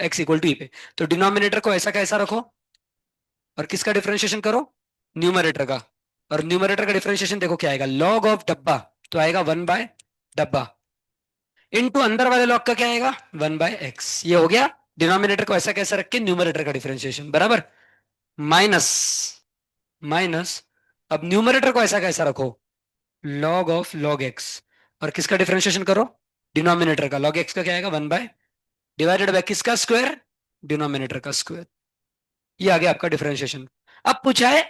X equal to ई पे। तो denominator को ऐसा कैसा रखो और किसका डिफरेंशिएशन करो, न्यूमरेटर का। और न्यूमरेटर का डिफरेंशिएशन देखो क्या आएगा, लॉग ऑफ डब्बा तो आएगा 1 बाय डब्बा, इनटू अंदर वाले लॉग का क्या आएगा 1/x। ये हो गया डिनोमिनेटर को ऐसा कैसा रख के न्यूमरेटर का डिफरेंशिएशन, बराबर। माइनस माइनस, अब न्यूमरेटर को ऐसा कैसा रखो, लॉग ऑफ लॉग एक्स, और किसका डिफरेंशिएशन करो, डिनोमिनेटर का। लॉग एक्स का क्या आएगा 1 बाय डिवाइडेड बाय किसका स्क्वायर, डिनोमिनेटर का स्क्वायर। ये आ गया आपका डिफरेंशिएशन। अब पूछा है,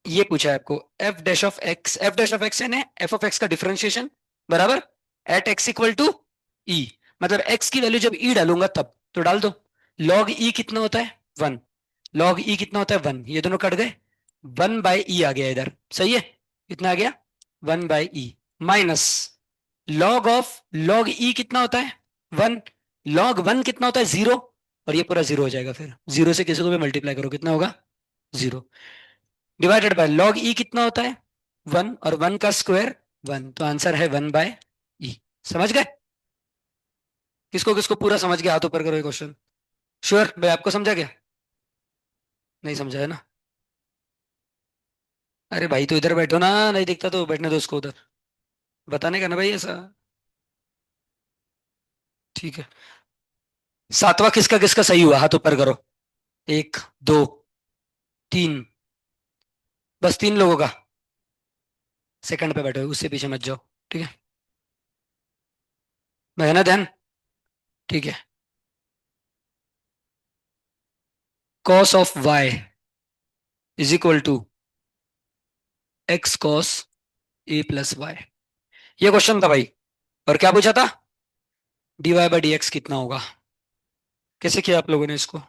ये पूछा है आपको F dash of x, F dash of x यानी एफ ऑफ एक्स का डिफरेंशिएशन, बराबर, एट एक्स इक्वल टू ई। मतलब एक्स की वैल्यू जब ई डालूंगा तब, तो डाल दो लॉग ई कितना होता है 1, लॉग ई कितना होता है 1, ये दोनों कट गए, 1/e आ गया इधर, सही है। कितना आ गया 1/e, minus log of log e कितना होता है 1, लॉग 1 कितना होता है 0, और ये पूरा 0 हो जाएगा, फिर 0 से किसी को भी मल्टीप्लाई करो कितना होगा 0, डिवाइडेड बाय लॉग ई कितना होता है 1, और 1 का स्क्वायर 1, तो आंसर है 1/e। समझ गए, किसको किसको पूरा समझ गया हाथ ऊपर करो ये क्वेश्चन। श्योर भाई, आपको समझा गया, नहीं समझा है ना। अरे भाई तो इधर बैठो ना, नहीं दिखता तो बैठने दो उसको उधर, बताने का ना भाई ऐसा। ठीक है, सातवां किसका किसका सही हुआ हाथ ऊपर करो, 1 2 3, बस 3 लोगों का। सेकंड पे बैठे हो उससे पीछे मत जाओ, ठीक है, मैं है ना ध्यान, ठीक है। Cos of y is equal to x cos A plus y, ये क्वेश्चन था भाई। और क्या पूछा था, d y by d x कितना होगा। कैसे किया आप लोगों ने इसको,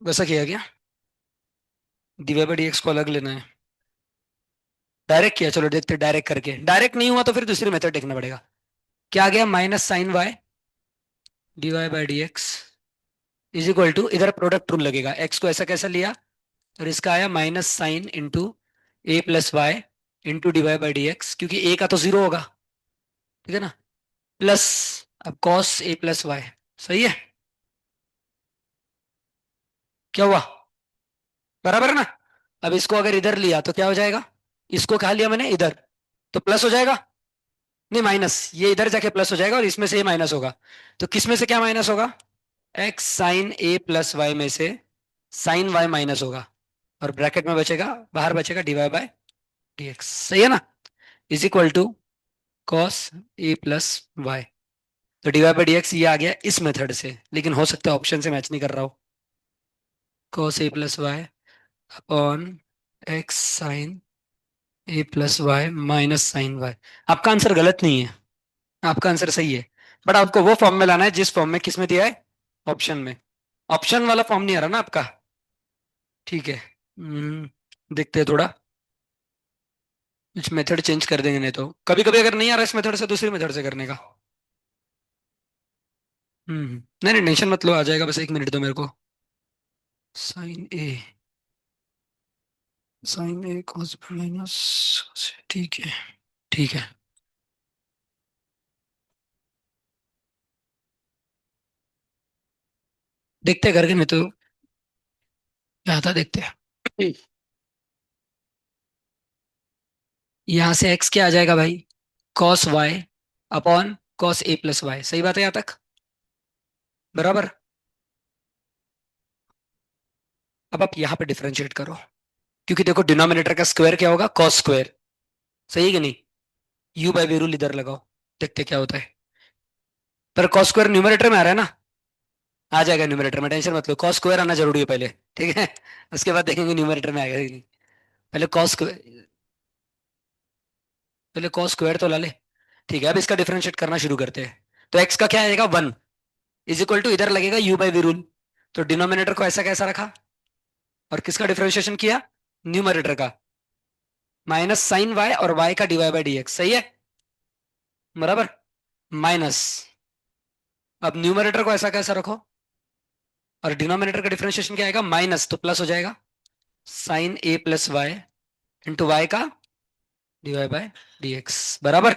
वैसा किया क्या, d y by d x को अलग लेना है, डायरेक्ट किया, चलो देखते डायरेक्ट करके, डायरेक्ट नहीं हुआ तो फिर दूसरी मेथड देखना पड़ेगा। क्या आ गया minus sine y d y by d x is equal to, इधर प्रोडक्ट रूल लगेगा, एक्स को ऐसा कैसा लिया, और इसका आया minus sine into a plus y into d y by d x, क्योंकि ए का तो 0 होगा, ठीक है ना, प्लस अब कॉस ए प्लस वाई, सही है, क्या हुआ, बराबर है ना। अब इसको अगर इधर लिया तो क्या हो जाएगा, इसको कहा लिया मैंने इधर, तो प्लस हो जाएगा, नहीं माइनस, ये इधर जाके प्लस हो जाएगा और इसमें से ये माइनस होगा, तो किस में से क्या माइनस होगा, x sine A plus Y में से साइन वाई माइनस होगा, और ब्रैकेट में बचेगा, बाहर बचेगा d y by d x, सही है ना, is equal to cos A plus y. तो d y by d x ये आ गया इस मेथड से, लेकिन हो सकता है ऑप्शन से मैच नहीं कर रहा हो, cos A plus y upon x sine A plus y minus sine y. आपका आंसर गलत नहीं है, आपका आंसर सही है, बट आपको वो फॉर्म में लाना है जिस फॉर्म में किसमें दिया है, ऑप्शन में। ऑप्शन वाला फॉर्म नहीं आ रहा ना आपका, ठीक है। देखते हैं थोड़ा, इस मेथड चेंज कर देंगे, नहीं तो कभी कभी अगर नहीं आ रहा इस मेथड से दूसरी मेथड से करने का। नहीं नहीं टेंशन मत लो, आ जाएगा, बस 1 मिनट दो मेरे को। साइन ए, साइन ए cos माइनस, ठीक है, ठीक है, देखते हैं करके, नहीं तो क्या था देखते हैं। यहाँ से x क्या आ जाएगा भाई, cos y upon cos a plus y, सही बात है यहाँ तक, बराबर। अब आप यहाँ पे डिफरेंशिएट करो, क्योंकि देखो डिनोमिनेटर का स्क्वायर क्या होगा cos स्क्वायर, सही है कि नहीं, u बाई वी रूल इधर लगाओ, देखते क्या होता है। पर cos स्क्वायर न्यूमरेटर में आ रहा है ना, आ जाएगा न्यूमरेटर में, टेंशन मत लो, cos स्क्वायर आना जरूरी है पहले, ठीक है, उसके बाद देखेंगे न्यूमरेटर में आएगा कि नहीं। पहले cos स्क्वायर, पहले cos स्क्वायर तो ला ले, ठीक है। अब इसका डिफरेंशिएट करना शुरू करते हैं, तो x का क्या आएगा 1 इज इक्वल टू, इधर लगेगा u बाई वी रूल, तो डिनोमिनेटर को ऐसा कैसा रखा, और किसका डिफरेंशिएशन किया, न्यूमरेटर का, माइनस साइन वाई और वाई का डीवाई बाई डी एक्स, सही है, बराबर, माइनस, अब न्यूमरेटर को ऐसा कैसा रखो, और डिनोमिनेटर का डिफरेंशिएशन क्या आएगा माइनस, तो प्लस हो जाएगा, sign A plus y into Y का डीवाई बाई डी एक्स, बराबर।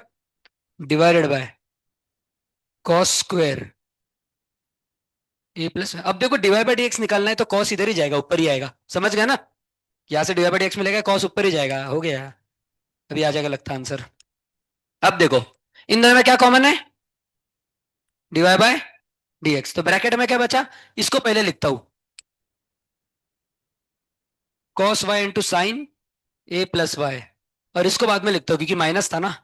Divided by cos square A plus. अब देखो डिवाइड बाय डीएक्स निकालना है तो कॉस इधर ही जाएगा, ऊपर ही आएगा, समझ गया ना। यहाँ से डिवाइड बाय डीएक्स मिलेगा, कॉस ऊपर ही जाएगा, हो गया। अभी आ जाएगा लगता आंसर। अब देखो इन दोनों में क्या कॉमन है, डिवाइड बाय डीएक्स। तो ब्रैकेट में क्या बचा, इसको पहले लिखता हूं, cos Y into sine A plus Y, और इसको बाद में लिखता हूं क्योंकि माइनस था ना,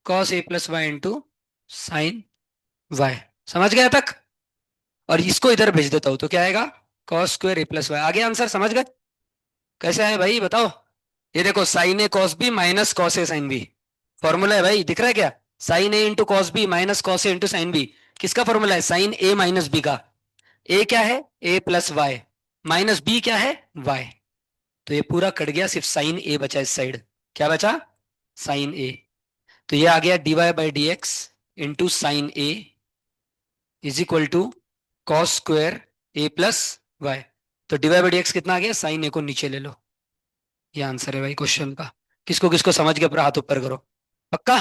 कॉस ए plus y into sine y. समझ गया तक। और इसको इधर भेज देता हूं तो क्या आएगा, cos square A plus y. आगे आंसर समझ गए, कैसे आए भाई बताओ। ये देखो sine A cos B minus cos A sine B, formula है भाई, दिख रहा है क्या। Sine A into cos B minus cos A into sine B, किसका फॉर्मूला है, साइन ए माइनस बी का। ए क्या है, A plus y, minus B क्या है, वाई। तो ये पूरा कट गया, सिर्फ साइन ए बचा इस साइड। क्या बचा, साइन ए। तो ये आ गया d y by d x into sine A is equal to cos square A plus y. तो d y by d x कितना आ गया, साइन ए को नीचे ले लो। ये आंसर है भाई क्वेश्चन का। किसको किसको समझ के पूरा हाथ ऊपर करो, पक्का।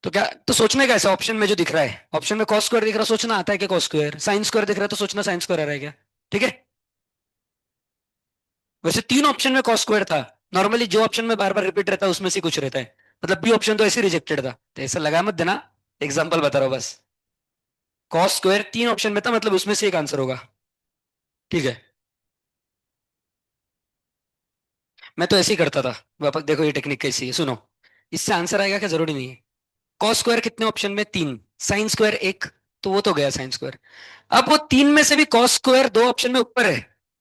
तो क्या, तो सोचने का ऐसा, ऑप्शन में जो दिख रहा है, ऑप्शन में कॉस स्क्वायर दिख रहा है, सोचना आता है कि कॉस स्क्वायर, साइन स्क्वायर दिख रहा है तो सोचना साइन स्क्वायर आ रहा है क्या। ठीक है। वैसे तीन ऑप्शन में कॉस स्क्वायर था, नॉर्मली जो ऑप्शन में बार बार रिपीट रहता है उसमें से कुछ रहता है, मतलब बी ऑप्शन तो ऐसे रिजेक्टेड था, तो ऐसा लगा मत देना, एग्जाम्पल बता रहा हूँ बस। कॉस स्क्वायर तीन ऑप्शन में था, मतलब उसमें से एक आंसर होगा। ठीक है। मैं तो ऐसे ही करता था। वापस देखो ये टेक्निक कैसी है, सुनो। इससे आंसर आएगा क्या जरूरी नहीं है। कॉस स्क्वायर कितने ऑप्शन में, तीन, साइन स्क्वायर एक, तो वो तो गया साइन स्क्वायर। अब वो तीन में से भी कॉस स्क्वायर दो ऑप्शन में ऊपर है,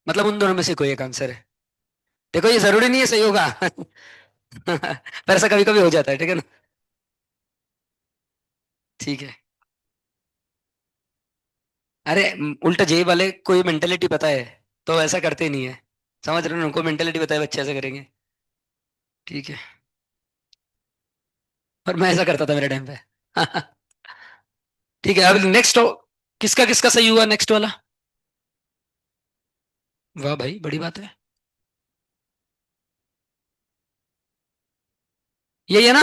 मतलब उन दोनों में से कोई एक आंसर है। देखो ये जरूरी नहीं है सही होगा पर ऐसा कभी कभी हो जाता है, ठीक है ना। ठीक है। अरे उल्टा जेई वाले कोई मेंटेलिटी पता है तो ऐसा करते ही नहीं है, समझ रहे हो ना? उनको मेंटेलिटी पता है बच्चे ऐसा करेंगे। ठीक है। पर मैं ऐसा करता था मेरे टाइम पे ठीक है, अब नेक्स्ट, किसका किसका सही हुआ नेक्स्ट वाला। वाह भाई बड़ी बात है। यही है ना।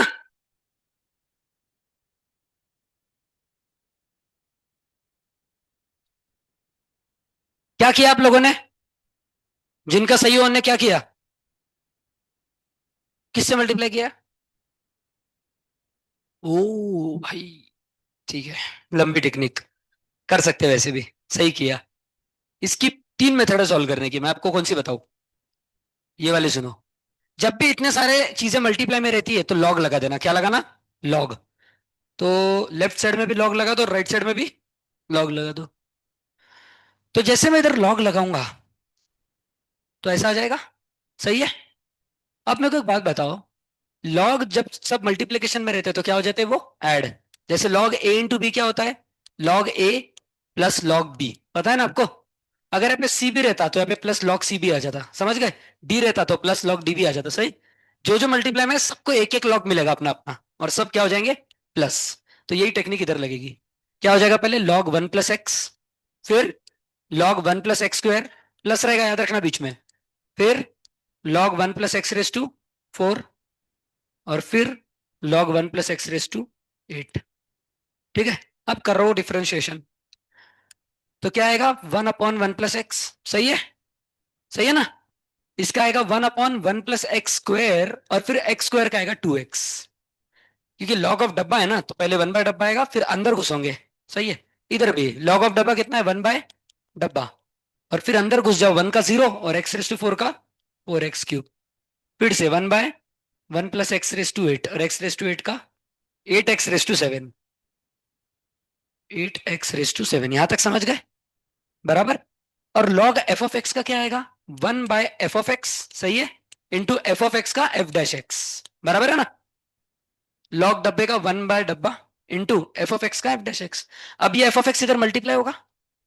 क्या किया आप लोगों ने, जिनका सही हुआ उन्होंने क्या किया, किससे मल्टीप्लाई किया। ओ भाई, ठीक है, लंबी टेक्निक, कर सकते हैं वैसे भी, सही किया। इसकी तीन मेथड है सॉल्व करने की, मैं आपको कौन सी बताऊं। ये वाले सुनो। जब भी इतने सारे चीजें मल्टीप्लाई में रहती है तो लॉग लगा देना, क्या लगाना, लॉग। तो लेफ्ट साइड में भी लॉग लगा दो, राइट साइड में भी लॉग लगा दो। तो जैसे मैं इधर लॉग लगाऊंगा तो ऐसा आ जाएगा, सही है। अब मेरे को एक बात बताओ, लॉग जब सब मल्टीप्लिकेशन में रहते हैं तो क्या हो जाते हैं वो, ऐड। जैसे लॉग ए इंटू बी क्या होता है, log a plus log B, पता है ना आपको। अगर यहाँ पे सी भी रहता तो यहाँ पे प्लस लॉग सी भी आ जाता, समझ गए। डी रहता तो प्लस लॉग डी भी आ जाता, सही। जो जो मल्टीप्लाई में है, सबको एक एक लॉग मिलेगा अपना अपना, और सब क्या हो जाएंगे, प्लस। तो यही टेक्निक इधर लगेगी। क्या हो जाएगा, पहले लॉग वन प्लस एक्स, फिर log one plus x square, plus रहेगा याद रखना बीच में, फिर log one plus x raise to four, और फिर log one plus x raise to eight. ठीक है। अब कर रहा हूं डिफरेंशिएशन, तो क्या आएगा, one upon one plus x, सही है, सही है ना। इसका आएगा one upon one plus x square, और फिर एक्स स्क्वायर का आएगा टू एक्स, क्योंकि लॉग ऑफ डब्बा है ना, तो पहले वन बाय डब्बा आएगा फिर अंदर घुसोंगे, सही है। इधर भी लॉग ऑफ डब्बा कितना है, वन बाय डब्बा, और फिर अंदर घुस जाओ, वन का जीरो और एक्स रेस टू फोर का फोर एक्स क्यूब, फिर से one by one plus x raise to eight, और एक्स रेस टू एट का eight x raise to seven, eight x raise to seven, यहां तक समझ गए, बराबर। और log एफ ऑफ एक्स का क्या आएगा, one by F of x, सही है, इंटू एफ ऑफ एक्स का एफ डैश एक्स, बराबर है ना। log डब्बे का वन बाय डब्बा इंटू एफ ऑफ एक्स का एफ डैश एक्स। अब ये एफ ऑफ एक्स इधर मल्टीप्लाई होगा,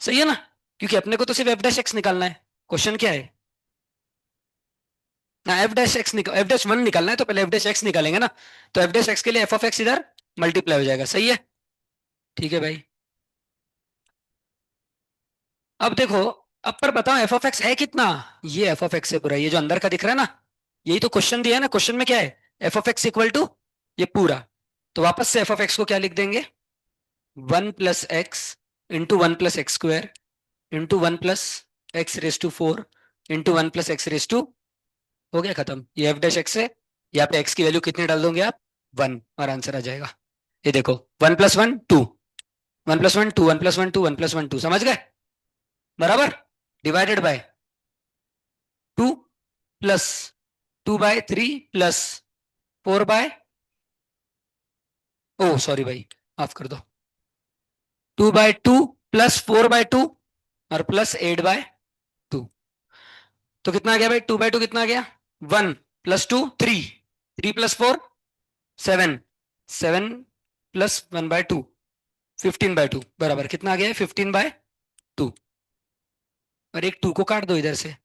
सही है ना, क्योंकि अपने को तो सिर्फ एफ डैश एक्स निकालना है। क्वेश्चन क्या है ना, एफ डैश एक्स निकाल, एफ डैश वन निकालना है तो पहले एफ डैश एक्स निकालेंगे ना। तो एफ डैश एक्स के लिए एफ ऑफ एक्स इधर मल्टीप्लाई हो जाएगा, सही है। ठीक है भाई। अब देखो, अब पर बताओ एफ ऑफ एक्स है कितना, ये एफ ऑफ एक्स से पूरा, ये जो अंदर का दिख रहा है ना, यही तो क्वेश्चन दिया है ना। क्वेश्चन में क्या है, f of x equal to ये पूरा, तो वापस से एफ ऑफ एक्स को क्या लिख देंगे, 1 + x into 1 + x² into 1 + x⁴ into 1 + x⁴, हो गया खत्म। ये एफ डैश एक्स है, यहाँ पे एक्स की वैल्यू कितनी डाल दोगे आप, 1, और आंसर आ जाएगा। ये देखो 1 + 1 2, 1 + 1 2, 1 + 1 2, 1 + 1 2, समझ गए, बराबर। डिवाइडेड बाय 2 + 2/3 +4/, ओ सॉरी भाई, माफ कर दो, 2/2 +4/2 और +8/2। तो कितना आ गया भाई, 2/2 कितना आ गया, 1 + 2 3, 3 + 4 7, 7 + 1/2 15/2, बराबर कितना आ गया है, 15/2। और एक 2 को काट दो इधर से,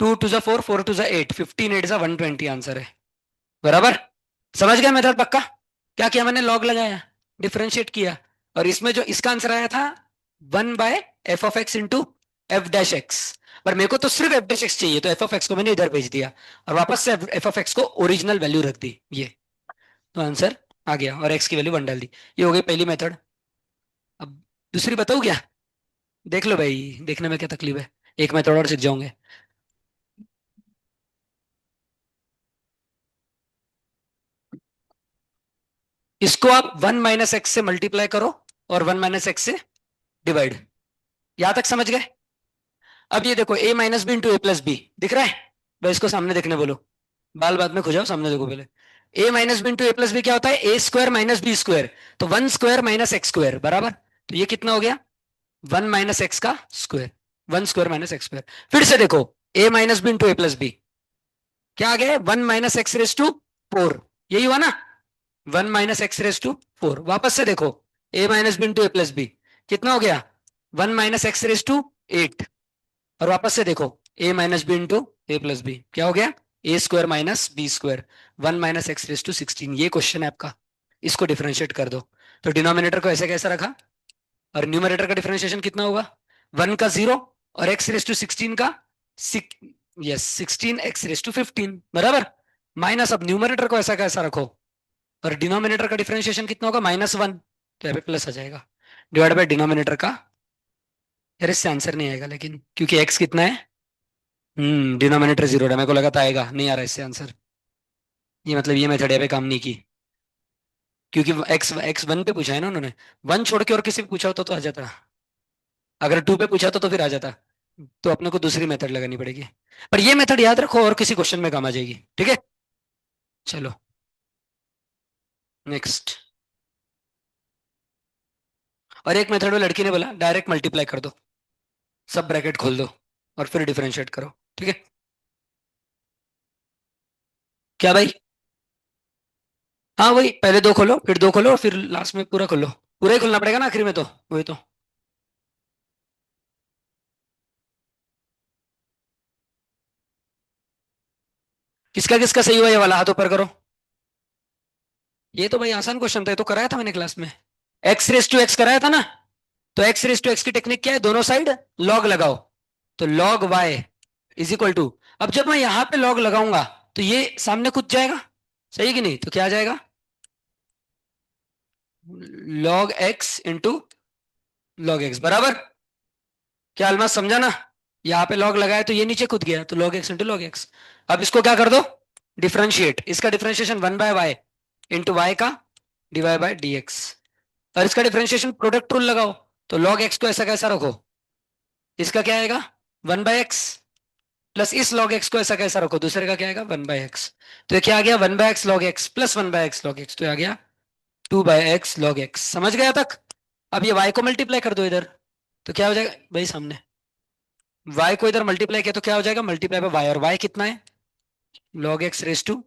2 × 2 = 4, 4 × 2 = 8, 15 × 8 = 120 आंसर है, बराबर। समझ गए मेथड पक्का। क्या किया मैंने, लॉग लगाया, डिफरेंशिएट किया, और इसमें जो इसका आंसर आया था 1/f(x) into F dash x. पर मेरे को तो सिर्फ एफ डैश एक्स चाहिए, तो एफ ऑफ एक्स को मैंने इधर भेज दिया और वापस से एफ ऑफ एक्स को ओरिजिनल वैल्यू रख दी, ये तो आंसर आ गया, और एक्स की वैल्यू 1 डाल दी। ये हो गई पहली मेथड। अब दूसरी बताऊँ क्या, देख लो भाई, देखने में क्या तकलीफ है, एक मेथड और सीख जाओगे। इसको आप 1 - x से मल्टीप्लाई करो और 1 - x से डिवाइड, यहां तक समझ गए। अब ये देखो a - b into a + b दिख रहा है भाई, इसको सामने देखने बोलो, बाल बाद में खुजाओ, सामने देखो पहले। a - b into a + b क्या होता है, a² - b², तो 1² - x² बराबर, तो ये कितना हो गया, 1 - x का स्क्वायर, 1² - x²। फिर से देखो a - b into a + b क्या आ गया, 1 - x⁴, यही हुआ ना, 1 - x⁴। वापस से देखो a - b into a + b कितना हो गया, 1 - x⁸ और वापस से देखो a - b into a + b क्या हो गया, a² - b², 1 - x⁻16। ये क्वेश्चन है आपका, इसको डिफरेंशिएट कर दो। तो डिनोमिनेटर को ऐसे कैसा रखा, और न्यूमरेटर का डिफरेंशिएशन कितना होगा, 1 का 0 और x⁻16 का 16x⁻15 बराबर, माइनस, अब न्यूमरेटर को ऐसा कैसा रखो, और डिनोमिनेटर का डिफरेंशिएशन कितना होगा, -1, तो यहाँ पे प्लस आ जाएगा, डिवाइड बाय डिनोमिनेटर का। यार इससे आंसर नहीं आएगा लेकिन, क्योंकि x कितना है, डिनोमिनेटर 0 है, मेरे को लगा था आएगा, नहीं आ रहा इससे आंसर। ये मतलब ये मेथड यहाँ पे काम नहीं की, क्योंकि x1 पे पूछा है ना उन्होंने, 1 छोड़ के और किसी पे पूछा होता तो आ जाता, अगर 2 पे पूछा तो फिर आ जाता। तो अपने को दूसरी मेथड लगानी पड़ेगी, पर ये मेथड याद रखो और किसी क्वेश्चन में काम आ जाएगी, ठीक है। चलो नेक्स्ट। और एक मेथड में लड़की ने बोला डायरेक्ट मल्टीप्लाई कर दो, सब ब्रैकेट खोल दो और फिर डिफरेंशिएट करो, ठीक है। क्या भाई, हाँ वही, पहले 2 खोलो फिर 2 खोलो और फिर लास्ट में पूरा खोलो, पूरा ही खोलना पड़ेगा ना आखिर में, तो वही तो। किसका किसका सही हुआ ये वाला, हाथ ऊपर करो। ये तो भाई आसान क्वेश्चन था, ये तो कराया था मैंने क्लास में, x⁻x कराया था ना। तो x⁻x की टेक्निक क्या है, दोनों साइड लॉग लगाओ, तो log y is equal to, अब जब मैं यहां पे लॉग लगाऊंगा तो ये सामने कूद जाएगा, सही कि नहीं, तो क्या आ जाएगा, log x into log x बराबर। क्या अलमास समझा ना, यहाँ पे लॉग लगाया तो ये नीचे कूद गया, तो log x into log x। अब इसको क्या कर दो, डिफरेंशिएट, इसका डिफरेंशिएशन 1/y इंटू वाई का डिवाइड बाय dx, और इसका डिफरेंशिएशन प्रोडक्ट रूल लगाओ, तो log x को ऐसा कैसा रखो, इसका क्या आएगा 1/x प्लस इस log x को ऐसा कैसा रखो, दूसरे का क्या आएगा 1/x, तो ये क्या आ गया 1/x log x plus 1/x log x, तो ये आ गया 2/x log x, समझ गया तक। अब ये y को मल्टीप्लाई कर दो इधर, तो क्या हो जाएगा भाई सामने, y को इधर मल्टीप्लाई किया तो क्या हो जाएगा, मल्टीप्लाई बाय y, और y कितना है, log x raise to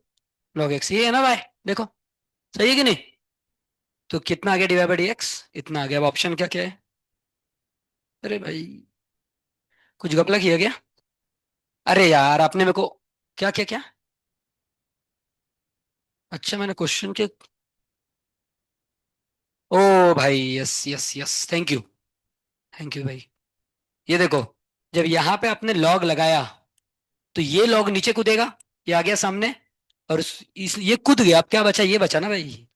log x, ये है ना y, देखो सही है कि नहीं। तो कितना आ गया डिवाइड बाय dx, इतना आ गया। अब ऑप्शन क्या क्या है, अरे भाई कुछ घपला किया गया, अरे यार आपने मेरे को, क्या क्या क्या, अच्छा मैंने क्वेश्चन के, ओ भाई yes yes yes, thank you, thank you भाई। ये देखो, जब यहाँ पे आपने लॉग लगाया तो ये लॉग नीचे कूदेगा, ये आ गया सामने, और ये कूद गया, अब क्या बचा, ये बचा ना भाई,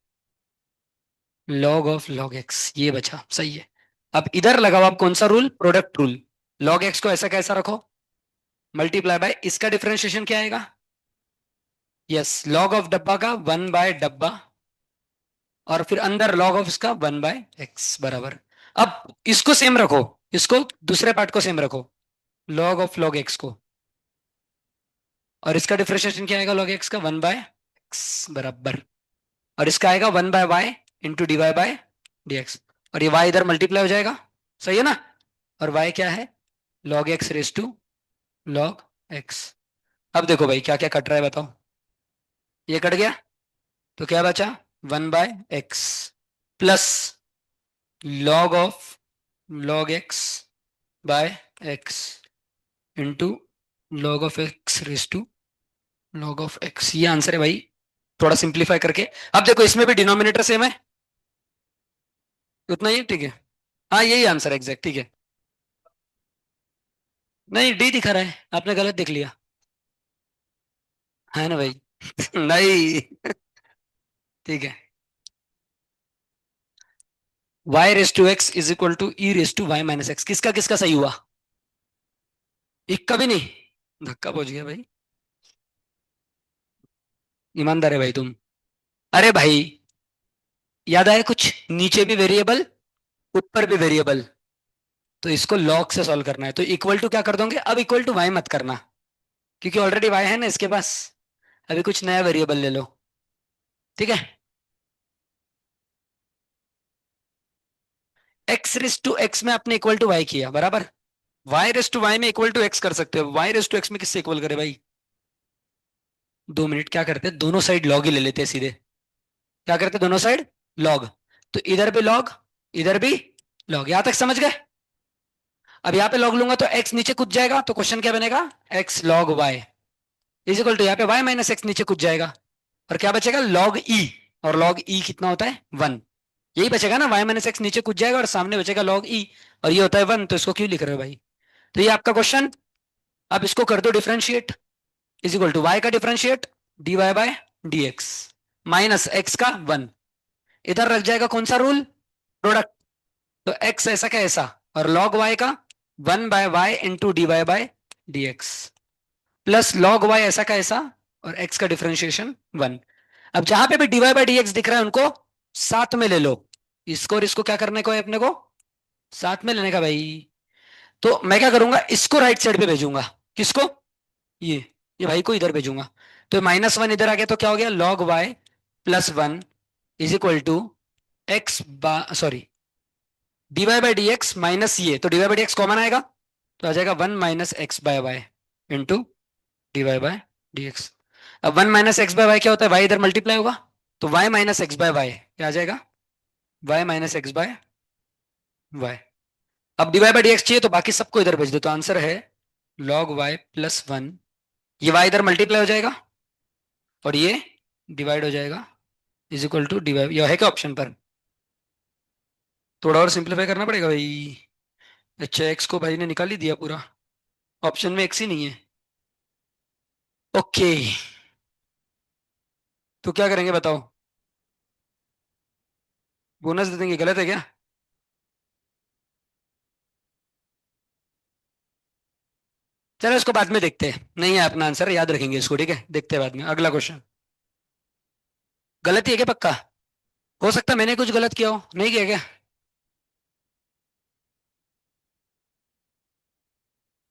लॉग ऑफ लॉग एक्स, ये बचा, सही है। अब इधर लगाओ आप कौन सा rule, product rule. Log x को ऐसा कैसा रखो, मल्टीप्लाई बाय इसका डिफरेंशिएशन क्या आएगा, यस लॉग ऑफ डब्बा का 1/डब्बा, और फिर अंदर लॉग ऑफ इसका 1/x बराबर। अब इसको सेम रखो, इसको दूसरे पार्ट को सेम रखो, लॉग ऑफ लॉग एक्स को, और इसका डिफरेंशिएशन क्या आएगा लॉग एक्स का, 1/x बराबर, और इसका आएगा 1/y into d y by d x, और ये y इधर मल्टीप्लाई हो जाएगा, सही है ना। और y क्या है, log x raise to log x। अब देखो भाई क्या क्या कट रहा है बताओ, ये कट गया, तो क्या बचा, 1/x plus log of log x by x into log of x raise to log of x, ये आंसर है भाई, थोड़ा सिंप्लीफाई करके। अब देखो इसमें भी डिनोमिनेटर सेम है, उतना ही है, ठीक है। हाँ यही आंसर है एग्जैक्ट, ठीक है। नहीं डी दिखा रहा है, आपने गलत देख लिया, है ना भाई। नहीं, ठीक है। y raise to x is equal to e raise to y minus x, किसका किसका सही हुआ, इक्का भी नहीं, धक्का पहुंच गया भाई, ईमानदार है भाई तुम। अरे भाई याद आया कुछ, नीचे भी वेरिएबल ऊपर भी वेरिएबल, तो इसको लॉग से सॉल्व करना है, तो इक्वल टू क्या कर दोगे, अब इक्वल टू वाई मत करना, क्योंकि ऑलरेडी वाई है ना इसके पास, अभी कुछ नया वेरिएबल ले लो, ठीक है। एक्स रेस टू एक्स में आपने इक्वल टू वाई किया बराबर, वाई रेस टू वाई में इक्वल टू एक्स कर सकते हो, वाई रेस टू एक्स में किससे इक्वल करे भाई, 2 मिनट, क्या करते हैं दोनों साइड लॉग ही ले लेते हैं सीधे, क्या करते हैं दोनों साइड लॉग, तो इधर भी लॉग इधर भी लॉग, यहां तक समझ गए। अब यहाँ पे लॉग लूंगा तो एक्स नीचे कूद जाएगा, तो क्वेश्चन क्या बनेगा, x log y is equal to, यहाँ पे वाई माइनस एक्स नीचे कूद जाएगा, और क्या बचेगा लॉग ई, और लॉग ई कितना होता है 1, यही बचेगा ना, वाई माइनस एक्स नीचे कूद जाएगा और सामने बचेगा लॉग ई, और ये होता है 1, तो इसको क्यों लिख रहे हो भाई, तो ये आपका क्वेश्चन। अब इसको कर दो differentiate, is equal to y का differentiate d y by d x minus x का 1, इधर रख जाएगा कौन सा रूल, प्रोडक्ट, तो एक्स ऐसा का ऐसा, और लॉग वाई का 1/y into d y by d x plus log y ऐसा का ऐसा, और एक्स का डिफरेंशिएशन 1। अब जहां पे भी d y by d x दिख रहा है उनको साथ में ले लो, इसको और इसको क्या करने को है अपने को, साथ में लेने का भाई। तो मैं क्या करूंगा, इसको राइट साइड पे भेजूंगा, किसको, ये ये भाई को इधर भेजूंगा, तो -1 इधर आ गया, तो क्या हो गया log y plus 1 is equal to x sorry d y by d x minus ये, तो d y by d x common आएगा, तो आ जाएगा 1 - x/y into d y by d x. अब 1 - x/y क्या होता है, y इधर मल्टीप्लाई होगा, तो y - x/y क्या आ जाएगा, y - x/y। अब d y by d x चाहिए, तो बाकी सबको इधर भेज दो, तो आंसर है log y प्लस 1, ये y इधर मल्टीप्लाई हो जाएगा और ये डिवाइड हो जाएगा, इज इक्वल टू डिवाइड, यह है क्या ऑप्शन पर, थोड़ा और सिंप्लीफाई करना पड़ेगा भाई। अच्छा एक्स को भाई ने निकाल ही दिया पूरा, ऑप्शन में एक्स ही नहीं है, ओके। तो क्या करेंगे बताओ, बोनस दे देंगे, गलत है क्या, चलो इसको बाद में देखते हैं, नहीं है अपना आंसर, याद रखेंगे इसको, ठीक है, देखते हैं बाद में। अगला क्वेश्चन, गलत ही है क्या पक्का, हो सकता है मैंने कुछ गलत किया हो, नहीं किया क्या,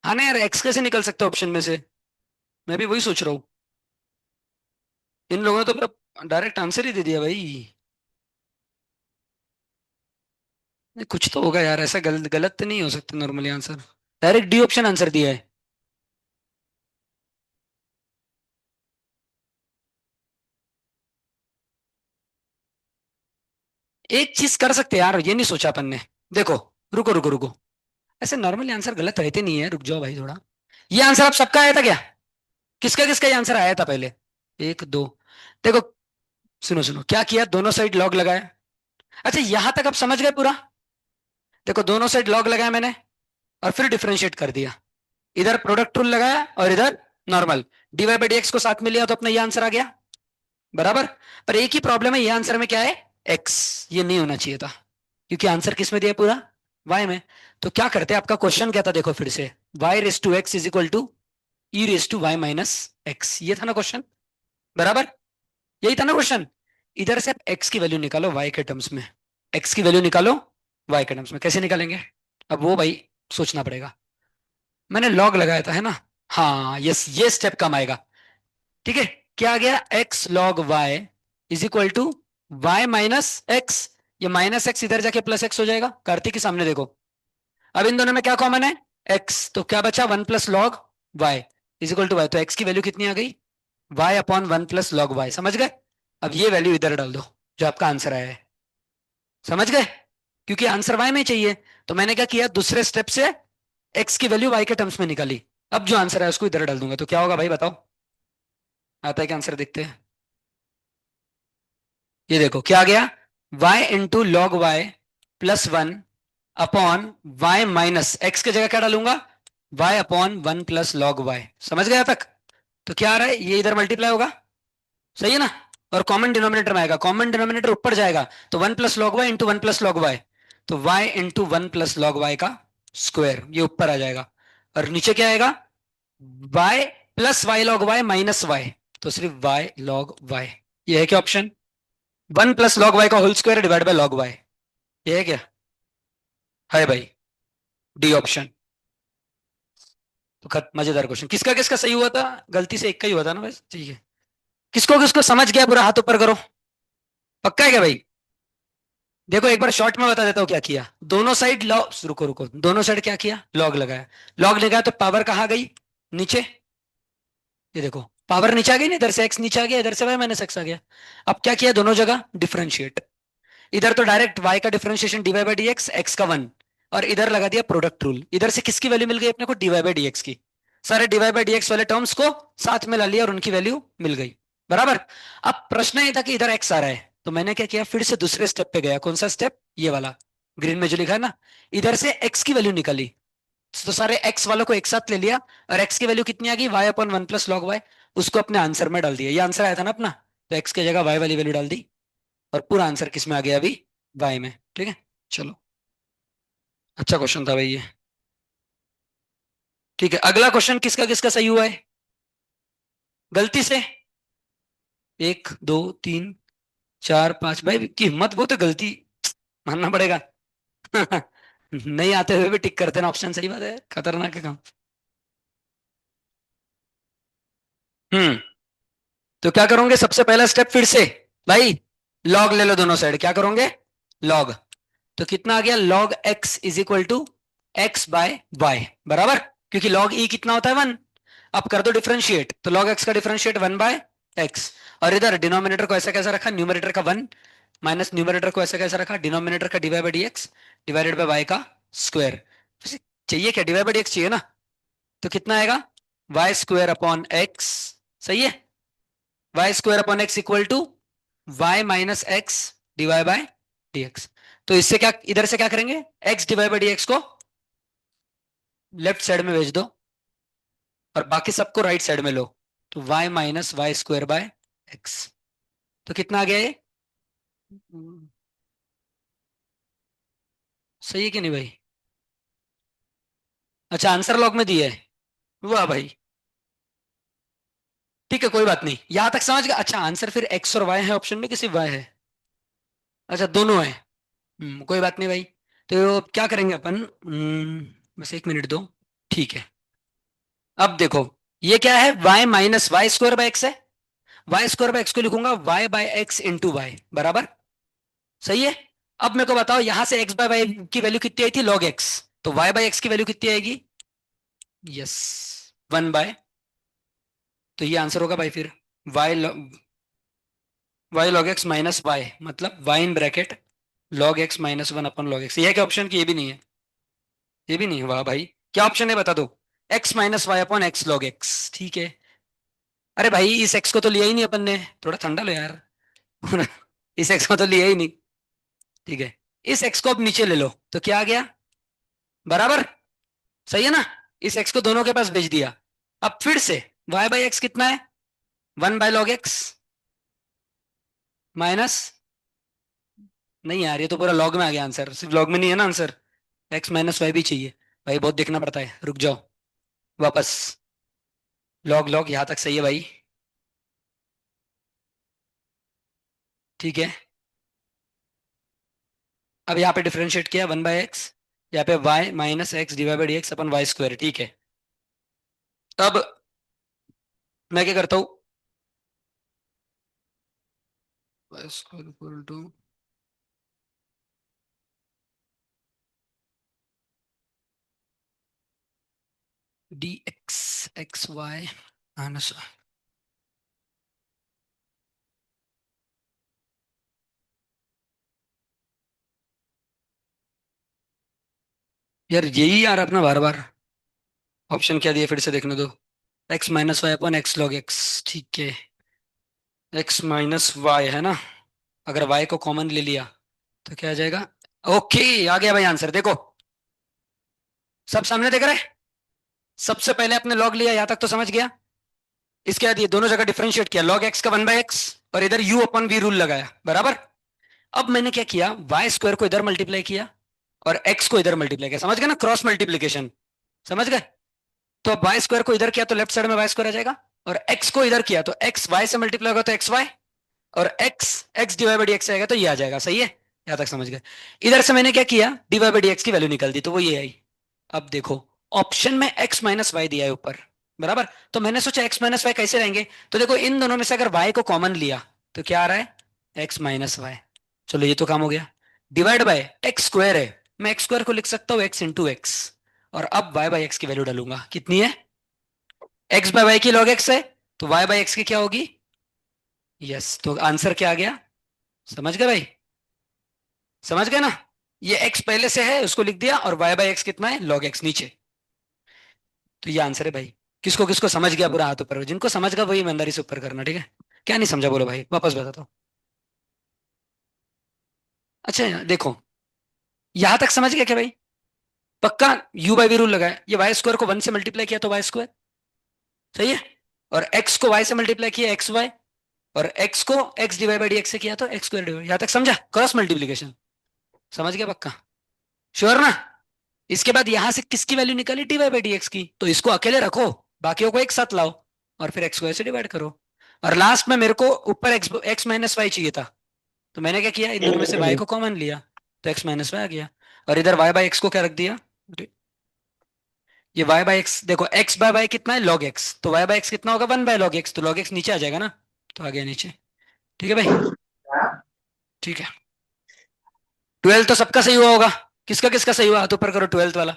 हाँ ना यार, एक्स कैसे निकल सकता है ऑप्शन में से, मैं भी वही सोच रहा हूँ, इन लोगों ने तो डायरेक्ट आंसर ही दे दिया भाई। नहीं, कुछ तो होगा यार, ऐसा गलत गलत तो नहीं हो सकता normally answer, direct D option answer दिया है। एक चीज कर सकते हैं यार, ये नहीं सोचा अपन ने, देखो, रुको रुको रुको, ऐसे नॉर्मली आंसर गलत रहते नहीं है, रुक जाओ भाई थोड़ा, ये आंसर आप सबका आया था क्या, किसका किसका ये आंसर आया था पहले, एक दो, देखो, सुनो सुनो क्या किया, दोनों साइड लॉग लगाया, अच्छा यहां तक आप समझ गए पूरा, देखो दोनों साइड लॉग लगाया मैंने, और फिर डिफरेंशिएट कर दिया, इधर प्रोडक्ट रूल लगाया और इधर normal, d y by d x को साथ में लिया, तो अपना ये आंसर आ गया बराबर। पर एक ही प्रॉब्लम है, ये आंसर में क्या है, एक्स, ये नहीं होना चाहिए था क्योंकि आंसर किस में दिया है पूरा, वाई में। तो क्या करते हैं, आपका क्वेश्चन क्या था देखो फिर से, y raise to x is equal to e raise to y minus x, ये था ना क्वेश्चन, बराबर, यही था ना क्वेश्चन। इधर से आप एक्स की वैल्यू निकालो वाई के टर्म्स में, एक्स की वैल्यू निकालो वाई के टर्म्स में, कैसे निकालेंगे, अब वो भाई सोचना पड़ेगा। मैंने लॉग लगाया था है ना, हाँ यस, ये स्टेप कम आएगा। ठीक है, क्या आ गया, x log y is equal to y minus x, ये माइनस एक्स इधर जाके प्लस एक्स हो जाएगा, कार्तिक के सामने देखो। अब इन दोनों में क्या कॉमन है, एक्स, तो क्या बचा, one plus log y is equal to y, तो एक्स की वैल्यू कितनी आ गई, y upon one plus log y, समझ गए। अब ये वैल्यू इधर डाल दो जो आपका आंसर आया है, समझ गए, क्योंकि आंसर वाई में चाहिए। तो मैंने क्या किया, दूसरे स्टेप से एक्स की वैल्यू वाई के टर्म्स में निकाली, अब जो आंसर है उसको इधर डाल दूंगा, तो क्या होगा भाई बताओ, आता है क्या आंसर, देखते हैं। ये देखो क्या आ गया, y into log y plus one upon y minus x की जगह क्या डालूंगा, y upon one plus log y, समझ गया तक। तो क्या आ रहा है, ये इधर मल्टीप्लाई होगा, सही है ना, और कॉमन डिनोमिनेटर में आएगा, कॉमन डिनोमिनेटर ऊपर जाएगा, तो one plus log y into one plus log y, तो y into one plus log y का स्क्वायर, ये ऊपर आ जाएगा, और नीचे क्या आएगा, y plus y log y minus y, तो सिर्फ y लॉग वाई, ये है क्या option, one plus log y का whole square divide by log y, ये है क्या, है भाई, डी ऑप्शन। तो मजेदार क्वेश्चन, किसका किसका सही हुआ था, गलती से एक का ही हुआ था ना बस, ठीक है। किसको किसको समझ गया पूरा, हाथ ऊपर करो, पक्का है क्या भाई। देखो एक बार शॉर्ट में बता देता हूँ क्या किया, दोनों साइड लॉग, रुको रुको, दोनों साइड क्या किया, लॉग लगाया, लॉग लगाया तो पावर कहाँ गई, नीचे, ये देखो पावर नीचे आ गई ना, इधर से एक्स नीचे आ गया, इधर से वाई माइनस एक्स आ गया। अब क्या किया, दोनों जगह डिफरेंशिएट, इधर तो डायरेक्ट y का differentiation dy by d x, x का वन, और इधर लगा दिया प्रोडक्ट रूल, इधर से किसकी वैल्यू मिल गई अपने को, dy बाई डी एक्स की, सारे dy बाई डी एक्स वाले टर्म्स को साथ में ला लिया और उनकी वैल्यू मिल गई, बराबर। अब प्रश्न ये था कि इधर x आ रहा है, तो मैंने क्या किया, फिर से दूसरे स्टेप पे गया, कौन सा स्टेप, ये वाला, ग्रीन में जो लिखा है ना, इधर से x की वैल्यू निकाली, तो सारे x वालों को एक साथ ले लिया, और x की वैल्यू कितनी आ गई, y upon one plus log y, उसको अपने आंसर में डाल दिया, ये आंसर आया था ना अपना, तो x की जगह y वाली वैल्यू डाल दी, और पूरा आंसर किस में आ गया अभी, वाई में, ठीक है। चलो, अच्छा क्वेश्चन था भाई ये, ठीक है। अगला क्वेश्चन किसका किसका सही हुआ है, गलती से, एक दो तीन चार पांच, भाई की हिम्मत बहुत है, गलती मानना पड़ेगा। नहीं आते हुए भी टिक करते ना ऑप्शन, सही बात है, खतरनाक है काम। हम्म, तो क्या करोगे, सबसे पहला स्टेप फिर से, भाई लॉग ले लो दोनों साइड, क्या करोगे, लॉग, तो कितना आ गया, log x is equal to x by y, बराबर, क्योंकि लॉग ई कितना होता है, वन, अब कर दो डिफरेंशिएट, तो log x का डिफरेंशिएट वन बाय एक्स, और इधर डिनोमिनेटर को ऐसा कैसा रखा, न्यूमरेटर का वन माइनस न्यूमरेटर को ऐसा कैसा रखा, डिनोमिनेटर का divide by d x divided by y का स्क्वायर, चाहिए क्या, डिवाइड बाई डी एक्स चाहिए ना, तो कितना आएगा, वाई स्क्वायर अपॉन एक्स, सही है, y square upon x equal to y minus x divide by d x, तो इससे क्या, इधर से क्या करेंगे, x divide by d x को लेफ्ट साइड में भेज दो, और बाकी सबको राइट साइड में लो, तो y minus y square by x, तो कितना आ गया ये, सही है कि नहीं भाई, अच्छा आंसर लॉग में दिया है, वाह भाई, ठीक है कोई बात नहीं, यहां तक समझ गया, अच्छा आंसर फिर x और y है ऑप्शन में कि सिर्फ y है, अच्छा दोनों है, कोई बात नहीं भाई, तो क्या करेंगे अपन, बस एक मिनट दो, ठीक है। अब देखो ये क्या है, y minus y square by x है, वाई स्क्वायर बाय एक्स को लिखूंगा y by x into y, बराबर, सही है। अब मेरे को बताओ यहां से x बाय वाई की वैल्यू कितनी आई थी, log x, तो y बाय एक्स की वैल्यू कितनी आएगी, यस, वन बाय, तो ये आंसर होगा भाई फिर y log x minus y, मतलब y in bracket log x minus one upon log x, ये है क्या ऑप्शन की, ये भी नहीं है, ये भी नहीं है, वाह भाई, क्या ऑप्शन है बता दो, x minus y upon x log x, ठीक है। अरे भाई इस x को तो लिया ही नहीं अपन ने, थोड़ा ठंडा लो यार। इस x को तो लिया ही नहीं, ठीक है, इस x को अब नीचे ले लो, तो क्या आ गया, बराबर, सही है ना, इस x को दोनों के पास भेज दिया, अब फिर से y बाई एक्स कितना है, one by log x minus नहीं यार, ये तो पूरा लॉग में आ गया आंसर, सिर्फ लॉग में नहीं है ना आंसर, एक्स माइनस वाई भी चाहिए। भाई बहुत देखना पड़ता है, रुक जाओ वापस। लॉग लॉग यहाँ तक सही है भाई। ठीक है, अब यहाँ पे डिफरेंशिएट किया 1/x, यहाँ पे y minus x divide by x upon y square, ठीक है। अब मैं क्या करता हूँ, y square equal to d x x y minus. यार यही यार अपना बार बार ऑप्शन क्या दिया, फिर से देखने दो। X minus y upon x log x, ठीक है। एक्स माइनस वाई है ना, अगर वाई को कॉमन ले लिया तो क्या आ जाएगा। ओके, आ गया भाई आंसर, देखो सब सामने देख रहे हैं। सबसे पहले अपने लॉग लिया, यहां तक तो समझ गया। इसके बाद ये दोनों जगह डिफरेंशिएट किया, लॉग एक्स का 1/x, और इधर u अपॉन वी रूल लगाया, बराबर। अब मैंने क्या किया, वाई स्क्वायर को इधर मल्टीप्लाई किया और एक्स को इधर मल्टीप्लाई किया, समझ गए ना, क्रॉस मल्टीप्लीकेशन, समझ गए। तो अब वाई स्क्वायर को इधर किया तो लेफ्ट साइड में वाई स्क्वायर आ जाएगा, और एक्स को इधर किया तो एक्स वाई से मल्टीप्लाई होगा तो एक्स वाई, और x x divide by x आएगा तो ये आ जाएगा, सही है। यहां तक समझ गए। इधर से मैंने क्या किया, डिवाइड बाई एक्स की वैल्यू निकाल दी तो वो ये आई। अब देखो, ऑप्शन में एक्स माइनस वाई दिया है ऊपर, बराबर। तो मैंने सोचा एक्स माइनस वाई कैसे रहेंगे, तो देखो इन दोनों में से अगर वाई को कॉमन लिया तो क्या आ रहा है, एक्स माइनस वाई। चलो ये तो काम हो गया। डिवाइड बाय एक्स स्क्वायर है, मैं एक्स स्क्वायर को लिख सकता हूँ एक्स इंटू एक्स, और अब वाई बाई एक्स की वैल्यू डालूंगा, कितनी है, एक्स बाय वाई की लॉग एक्स है, तो वाई बाई एक्स की क्या होगी, यस, तो आंसर क्या आ गया, समझ गए भाई, समझ गए ना। ये एक्स पहले से है उसको लिख दिया, और वाई बाई एक्स कितना है, लॉग एक्स नीचे। तो ये आंसर है भाई। किसको किसको समझ गया पूरा हाथ ऊपर, जिनको समझ गया वही ईमानदारी से ऊपर करना, ठीक है। क्या नहीं समझा बोलो भाई, वापस बताता हूँ। अच्छा देखो, यहां तक समझ गया क्या भाई, पक्का। यू बाई वी रूल लगाया, ये वाई स्क्वायर को 1 से मल्टीप्लाई किया तो वाई स्क्वायर, सही है। और एक्स को वाई से मल्टीप्लाई किया एक्स वाई, और एक्स को x divide by d x से किया तो एक्स स्क्वायर डिवाइड, यहां तक समझा, क्रॉस मल्टीप्लीकेशन, समझ गया पक्का, श्योर ना। इसके बाद यहां से किसकी वैल्यू निकाली, d y by d x की, तो इसको अकेले रखो, बाकियों को एक साथ लाओ, और फिर एक्स स्क्वायर से डिवाइड करो। और लास्ट में मेरे को ऊपर एक्स एक्स माइनस वाई चाहिए था, तो मैंने क्या किया, इन दोनों में से वाई को कॉमन लिया, तो एक्स माइनस वाई आ गया, और इधर वाई बाई एक्स को क्या रख दिया। ये वाई बाई एक्स देखो, एक्स बाय वाई कितना है, लॉग एक्स, तो वाई बाई एक्स कितना होगा, 1/log x, तो लॉग एक्स नीचे आ जाएगा ना, तो आ गया नीचे। ठीक है भाई, ठीक है। 12 तो सबका सही हुआ होगा, किसका किसका सही हुआ, हाथ ऊपर करो 12th वाला।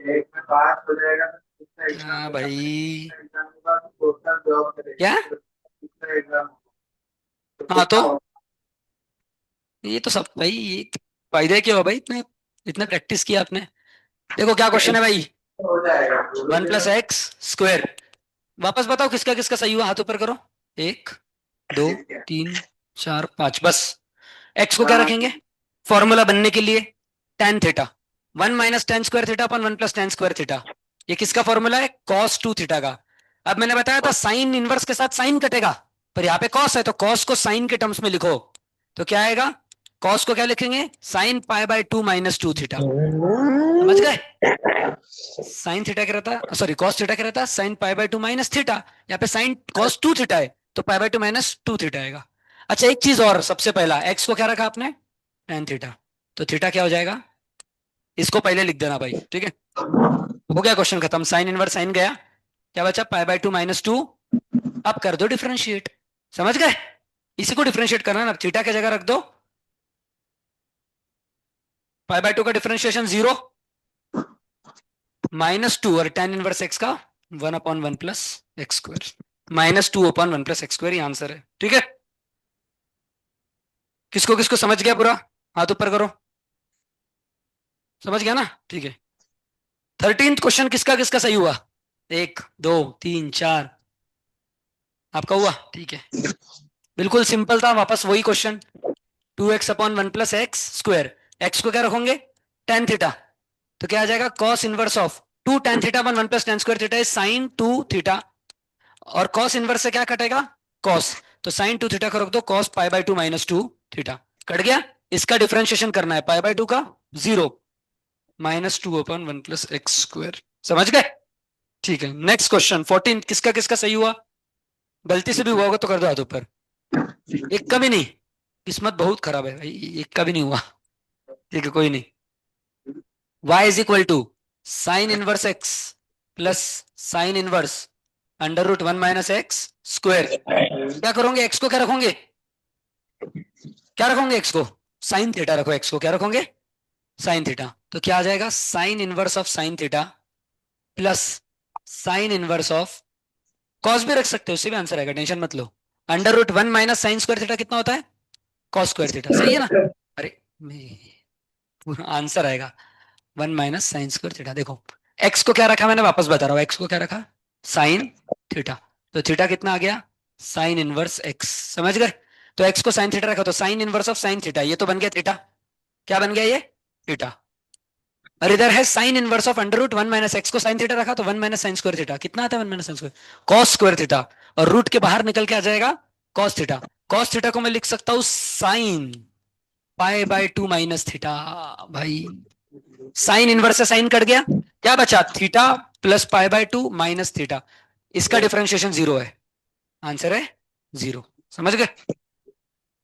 एक में पास हो जाएगा तो दूसरा एग्जाम हाँ देगा, भाई, तीसरा एग्जाम होगा तो चौथा जॉब करेगा, क्या, फिर तीसरा एग्जाम तो हाँ तो कितना होगा। ये तो सब भाई, ये फायदे क्या हो भाई, इतने इतने प्रैक्टिस किया आपने। देखो क्या क्वेश्चन है भाई, हो जाएगा बोलो 1 + x स्क्वायर, वापस बताओ किसका किसका सही हुआ, हाथ ऊपर करो। 1 2 जरा। 3 4 5, बस। एक्स को क्या हाँ रखेंगे, फॉर्मूला बनने के लिए, tan थीटा, 1 - tan² थीटा अपन 1 + tan² थीटा, ये किसका फॉर्मूला है, cos 2 थीटा का। अब मैंने बताया था साइन इनवर्स के साथ साइन कटेगा, पर यहाँ पे कॉस है तो कॉस को साइन के टर्म्स में लिखो, तो क्या आएगा, कॉस को क्या लिखेंगे, sin π/2 - 2 थीटा, समझ गए। साइन थीटा क्या रहता है, सॉरी कॉस थीटा क्या रहता है, sin π/2 - थीटा, यहाँ पे साइन cos 2 थीटा है तो π/2 - 2 थीटा आएगा। अच्छा एक चीज और, सबसे पहला एक्स को क्या रखा आपने, tan थीटा, तो थीटा क्या हो जाएगा, इसको पहले लिख देना भाई, ठीक है। हो गया क्वेश्चन खत्म, साइन इनवर्स साइन गया, क्या बचा π/2 - 2, अब कर दो डिफरेंशिएट, समझ गए। इसी को डिफरेंशिएट करना है ना, थीटा की जगह रख दो π/2 का डिफरेंशिएशन 0 -2, और tan इनवर्स एक्स का 1/1 + x², -2/1 + x², ये आंसर है, ठीक है। किसको किसको समझ गया पूरा, हाथ ऊपर करो, समझ गया ना, ठीक है। 13th क्वेश्चन किसका किसका सही हुआ, 1 2 3 4, आपका हुआ, ठीक है। बिल्कुल सिंपल था, वापस वही क्वेश्चन, 2x/1 + x², एक्स को क्या रखोगे, tan थीटा, तो क्या आ जाएगा, cos inverse of 2 tan θ/1 + tan² theta is sin 2 theta, और cos इनवर्स से क्या कटेगा, cos, तो साइन 2 थीटा का रख दो, cos pi by 2 minus 2 theta cut गया। इसका डिफरेंशिएशन करना है, पाई बाय 2 का 0 minus 2 upon 1 plus x square. समझ गए? ठीक है, नेक्स्ट क्वेश्चन 14। किसका किसका सही हुआ? गलती से भी हुआ होगा तो कर दो हाथ ऊपर। एक का भी नहीं, किस्मत बहुत खराब है भाई, एक का भी नहीं हुआ। ठीक है, कोई नहीं। y is equal to sine inverse x plus sine inverse under root 1 minus x square. क्या करोगे? x को क्या रखोगे? क्या रखोगे x को? साइन थीटा रखो। x को क्या रखोगे? Sine theta. तो क्या आ जाएगा? Sign inverse of sine theta plus sine inverse of cos भी रख सकते हो, उससे भी आंसर आएगा, टेंशन मत लो। Under root 1 minus sine square theta कितना होता है? Cos square theta. सही है ना? अरे पूरा आंसर आएगा 1 माइनस साइन स्क्वायर थीटा। देखो x को क्या रखा, मैंने वापस बता रहा हूँ, x को क्या रखा? Sine theta. तो थीटा कितना आ गया? Sign inverse x। समझ गए? तो x को साइन थीटा रखा तो sign inverse of sine theta, ये तो बन गया थीटा। क्या बन गया ये? थीटा। और इधर है sine inverse of under root 1 minus x को साइन थीटा रखा तो 1 माइनस साइन स्क्वायर थीटा कितना आता है? 1 minus sine square cos square theta. और रूट के बाहर निकल के आ जाएगा कॉस थीटा। कॉस थीटा को मैं लिख सकता हूं sign pi by 2 minus theta. भाई साइन इनवर्स से साइन कट गया, क्या बचा? Theta plus pi by 2 minus theta. इसका डिफरेंशिएशन 0 है, आंसर है 0। समझ गए?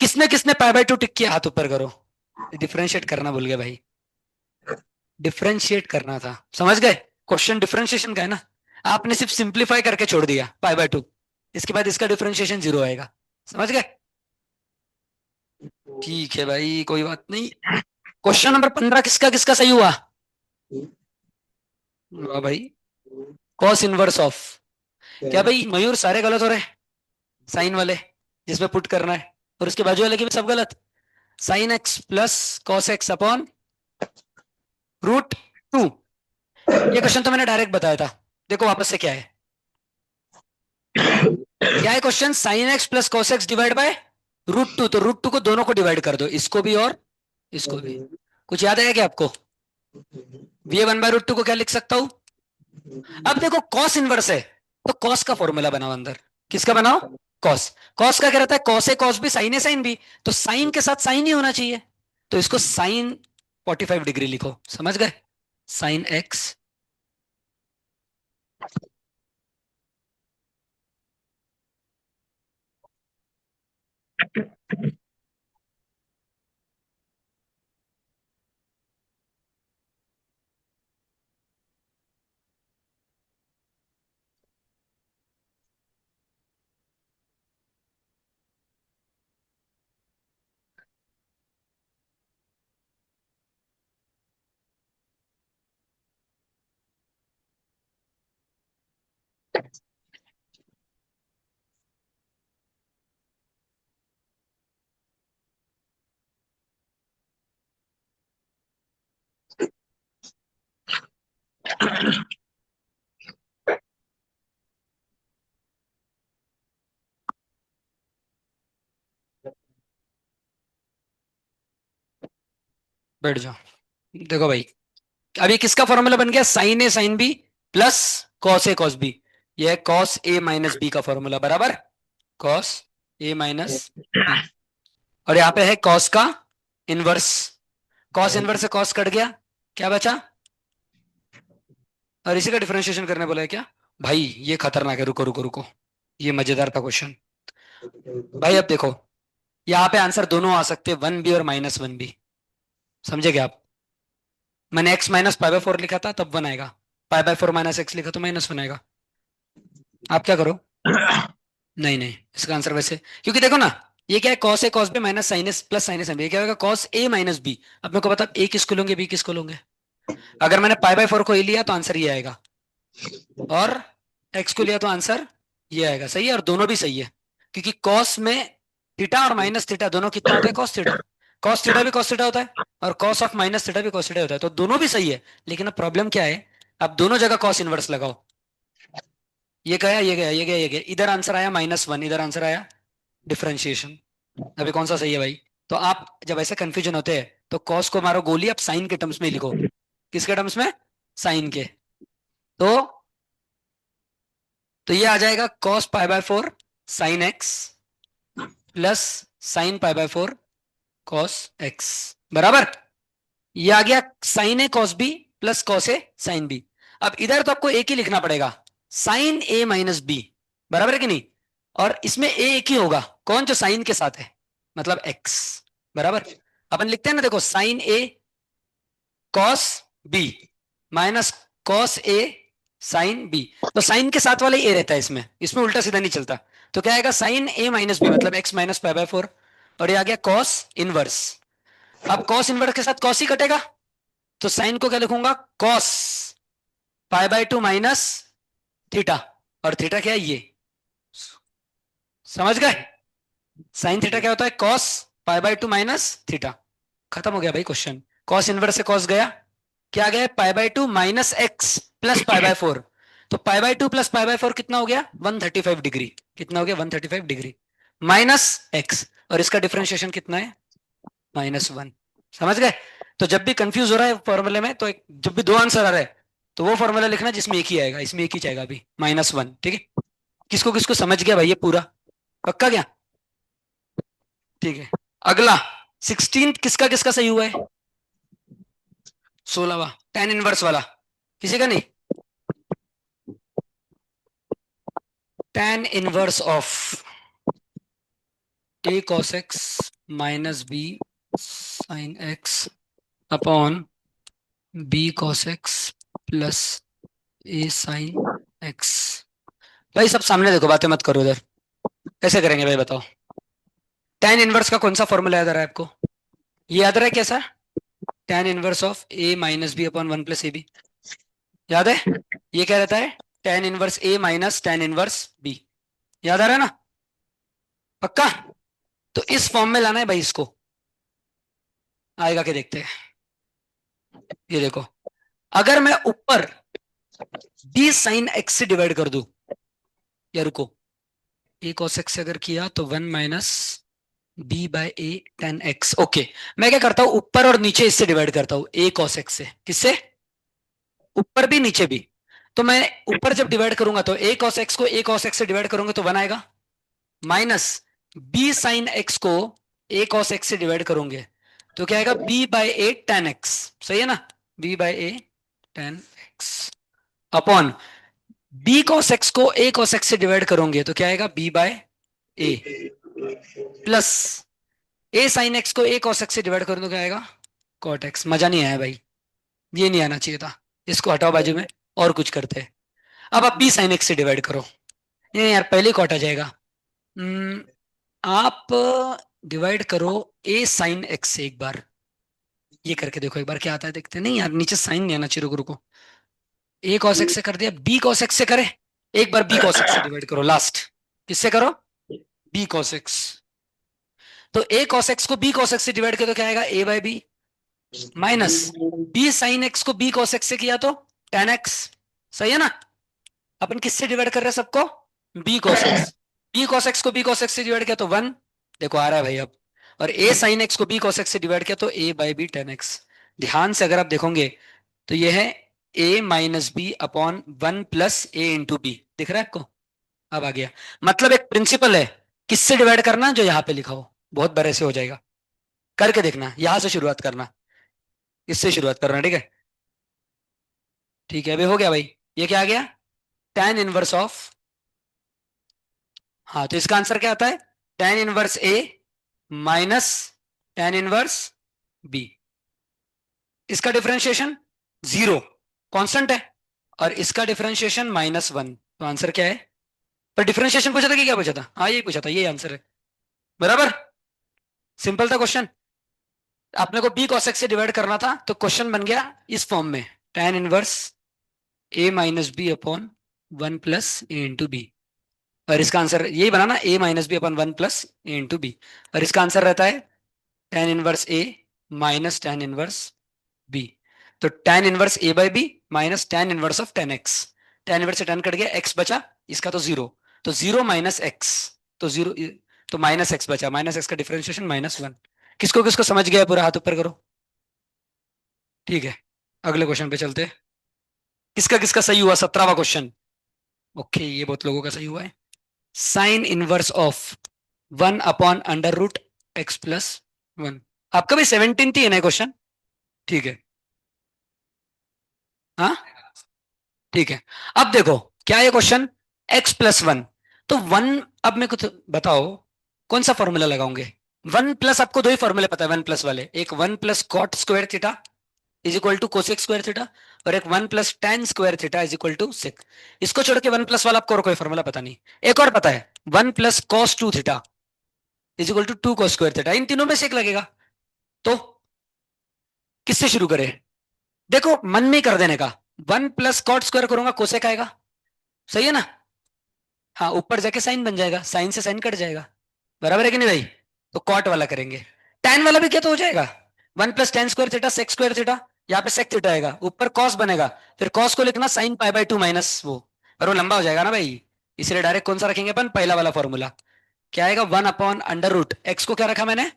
किसने किसने पाई बाय 2 टिक किया? हाथ ऊपर करो। डिफरेंशिएट करना भूल गए भाई, डिफरेंशिएट करना था। समझ गए? क्वेश्चन डिफरेंशिएशन का है ना, आपने सिर्फ सिंप्लीफाई करके छोड़ दिया पाई बाय 2। इसके बाद इसका डिफरेंशिएशन 0 आएगा। समझ गए? ठीक है भाई, कोई बात नहीं। क्वेश्चन नंबर 15 किसका किसका सही हुआ? वाह भाई, कॉस इनवर्स ऑफ। क्या भाई मयूर सारे गलत हो रहे हैं? साइन वाले जिसमें पुट करना है, और उसके बाजू वाले के भी सब गलत। Sine x plus cos x upon root 2। ये क्वेश्चन तो मैंने डायरेक्ट बताया था। देखो वापस से क्या है, क्या है question? Sine x plus cos x divide by root 2। तो रूट 2 को दोनों को डिवाइड कर दो, इसको भी और इसको भी। कुछ याद आया क्या आपको? वी 1/√2 को क्या लिख सकता हूं? अब देखो कॉस इनवर्स है तो कॉस का फॉर्मूला बनाओ अंदर। किसका बनाओ? कॉस। कॉस का क्या रहता है? Cos A cos B sign A sine B. तो साइन के साथ साइन ही होना चाहिए, तो इसको साइन 45 डिग्री लिखो। समझ गए? साइन एक्स बैठ जाओ। देखो भाई, अभी किसका फॉर्मूला बन गया? Sign A sine B plus cos A cos B. यह है कॉस ए माइनस बी का फॉर्मूला, बराबर। Cos A minus B. और यहाँ पे है कॉस का इनवर्स। कॉस इनवर्स से कॉस कट गया, क्या बचा? और इसी का डिफरेंशिएशन करने बोला है क्या? भाई ये खतरनाक है, रुको रुको रुको, ये मजेदार था क्वेश्चन। भाई अब देखो, यहाँ पे आंसर दोनों आ सकते हैं, 1 बी और -1 बी। समझे क्या आप? मैंने x माइनस पाई बाय 4 लिखा था तब 1 आएगा, पाई बाय 4 माइनस एक्स लिखा तो -1 आएगा। आप क्या करो? नहीं नहीं, इसका आंसर वैसे, क्योंकि देखो ना, ये क्या है? cos a cos b minus sin a plus sin a sin b। ये क्या होगा? cos a minus b। अब मेरे को बता a किसको लोगे, b किसको लोगे? अगर मैंने पाई बाय 4 को a लिया तो आंसर ये आएगा, और x को लिया तो आंसर ये आएगा। सही है, और दोनों भी सही है, क्योंकि cos में थीटा और माइनस थीटा दोनों कितना होता है? cos theta. cos थीटा भी cos थीटा होता है, और cos ऑफ माइनस थीटा भी cos थीटा होता है, तो दोनों भी सही है। लेकिन अब प्रॉब्लम क्या है? अब दोनों जगह cos इनवर्स लगाओ। ये गया, ये गया, ये गया, ये गया, इधर आंसर आया -1, इधर आंसर आया डिफरेंशिएशन। अभी कौन सा सही है भाई? तो आप जब ऐसे कंफ्यूजन होते हैं तो कॉस को मारो गोली, आप साइन के टर्म्स में ही लिखो। किसके टर्म्स में? साइन के। तो ये आ जाएगा cos pi by 4 sign x plus sign pi bye 4 cos x, बराबर। ये आ गया sign A cos B plus cos A sine B. अब इधर तो आपको एक ही लिखना पड़ेगा, साइन ए माइनस बी, बराबर है कि नहीं। और इसमें ए एक ही होगा, कौन, जो साइन के साथ है, मतलब एक्स, बराबर। अपन लिखते हैं ना, देखो, sine A cos B minus cos A sine B. तो साइन के साथ वाला ही ए रहता है इसमें, इसमें उल्टा सीधा नहीं चलता। तो क्या आएगा, साइन ए माइनस बी मतलब एक्स माइनस पाई बाय 4, और ये आ गया कॉस इनवर्स। अब कॉस इनवर्स के साथ कॉस ही कटेगा, तो साइन को क्या लिखूंगा, cos pi by 2 minus theta, और थीटा क्या है, ये, समझ गए। साइन थीटा क्या होता है, cos pi by 2 minus theta. खत्म हो गया भाई क्वेश्चन। कॉस इनवर्स से कॉस गया, क्या गया, पाई by 2 minus x plus pi by 4। तो पाई बाय 2 प्लस पाई बाय 4 कितना हो गया, 135 डिग्री। कितना हो गया, 135 डिग्री माइनस एक्स, और इसका डिफरेंशिएशन कितना है, -1। समझ गए। तो जब भी कंफ्यूज हो रहा है फॉर्मूले में, तो जब भी दो आंसर आ रहा है, तो वो फॉर्मूला लिखना जिसमें एक ही आएगा, इसमें एक ही जाएगा अभी, -1, ठीक है। किसको किसको समझ गया भाई ये पूरा, पक्का क्या, ठीक है। अगला 16 किसका किसका सही हुआ है, 16वां tan इनवर्स वाला, किसी का नहीं। tan inverse of a cos x minus b sin x upon b cos x plus a sin x। भाई सब सामने देखो, बातें मत करो इधर। कैसे करेंगे भाई बताओ। tan इनवर्स का कौन सा फॉर्मूला याद आ रहा है आपको, ये याद आ रहा है कैसा, tan inverse of a minus b upon 1 plus a b, याद है। ये क्या रहता है, tan inverse a minus tan inverse b, याद आ रहा है ना, पक्का। तो इस फॉर्म में लाना है भाई इसको, आएगा क्या देखते हैं। ये देखो, अगर मैं ऊपर b साइन x से डिवाइड कर दूं, या रुको, a cos x से अगर किया तो 1 minus b by a tan x। Okay, मैं क्या करता हूं, ऊपर और नीचे इससे डिवाइड करता हूं, a cos x से, किससे, ऊपर भी नीचे भी। तो मैं ऊपर जब डिवाइड करूंगा तो a cos x को a cos x से डिवाइड करूंगा तो 1 आएगा, माइनस b साइन x को a cos x से डिवाइड करोगे तो क्या आएगा, b by a tan x, सही है ना, b by a tan x upon b cos x को a cos x से डिवाइड करोगे तो क्या आएगा, b by a plus a sine x को a cos x से डिवाइड करो तो क्या आएगा, cot x। मजा नहीं आया भाई, ये नहीं आना चाहिए था, इसको हटाओ बाजू में, और कुछ करते हैं। अब आप b साइन x से डिवाइड करो, ये यार पहले कॉट आ जाएगा। आप डिवाइड करो a साइन x से, एक बार ये करके देखो, एक बार क्या आता है देखते हैं। नहीं यार नीचे साइन नहीं आना चाहिए, रुको रुको, a cos x से कर दिया, b cos x से करे, एक बार b cos x से डिवाइड करो लास्ट, किससे करो, b cos x। तो a cos x को b cos x से डिवाइड करो तो क्या आएगा, a by b minus b sine x को b cos x से किया तो tan x, सही है ना। अपन किससे डिवाइड कर रहे हैं सबको, b cos x, b cos x को b cos x से डिवाइड किया तो 1, देखो आ रहा है भाई अब। और a sin x को b cos x से डिवाइड किया तो a by b tan x। ध्यान से अगर आप देखोगे तो ये है a minus b upon 1 plus a into b, दिख रहा है आपको, अब आ गया। मतलब एक प्रिंसिपल है, किससे डिवाइड करना, जो यहाँ पे लिखा हो, बहुत बड़े से हो जाएगा, करके देखना, यहां से शुरुआत करना, इससे शुरुआत करना, ठीक है। ठीक है, अभी हो गया भाई, ये क्या आ गया, tan इनवर्स ऑफ, हाँ तो इसका आंसर क्या आता है, tan inverse a minus tan inverse b। इसका डिफरेंशिएशन 0 कांस्टेंट है, और इसका डिफरेंशिएशन -1, तो आंसर क्या है। पर डिफरेंशिएशन पूछा था कि क्या पूछा था, हाँ यही पूछा था, ये आंसर है, बराबर। सिंपल था क्वेश्चन। आपने को b cos x से डिवाइड करना था, तो क्वेश्चन बन गया इस फॉर्म में, tan inverse a minus b upon 1 plus a into b. और इसका आंसर यही बना ना, a minus b upon 1 plus a into b. और इसका आंसर रहता है tan inverse a minus tan inverse b। तो tan inverse a by b minus tan inverse of tan x, tan inverse से tan कट गया, x बचा, इसका तो 0, तो 0 माइनस x, तो 0, तो माइनस x बचा, माइनस x का डिफरेंशिएशन -1। किसको किसको समझ गया पूरा, हाथ ऊपर करो, ठीक है। अगले क्वेश्चन पे चलते हैं। किसका किसका सही हुआ, 17वां क्वेश्चन। ओके, ये बहुत लोगों का सही हुआ है। Sine inverse of 1 upon under root x plus 1। आपका भी 17 ही है ना क्वेश्चन? ठीक है, हाँ ठीक है। अब देखो क्या है क्वेश्चन, x प्लस 1। तो 1, अब मेरे को तो बताओ कौन सा फॉर्मूला लगाओगे? 1 प्लस, आपको दो ही फॉर्मूले पता है 1 प्लस वाले, एक 1 plus cot square theta is equal to cosec square theta, और एक 1 plus tan square theta is equal to sec. इसको छोड़ के 1 प्लस वाला आपको और कोई फॉर्मूला पता नहीं। एक और पता है, 1 plus cos 2 theta is equal to 2 cos square theta. इन तीनों में से एक लगेगा। तो किससे शुरू करें? देखो मन में ही कर देने का। 1 प्लस कॉट स्क्वायर करूंगा कोसेक आएगा, सही है ना? हाँ, ऊपर जाके साइन बन जाएगा, साइन से साइन कट जाएगा, बराबर है कि नहीं भाई? तो कॉट वाला करेंगे। tan वाला भी क्या तो हो जाएगा, 1 plus tan square theta sec square theta, यहाँ पे सेक थीटा आएगा, ऊपर कॉस बनेगा, फिर कॉस को लिखना साइन पाई बाय 2 माइनस वो, पर वो लंबा हो जाएगा ना भाई, इसलिए डायरेक्ट कौन सा रखेंगे अपन, पहला वाला फॉर्मूला। क्या आएगा, 1 अपॉन अंडर रूट, एक्स को क्या रखा मैंने,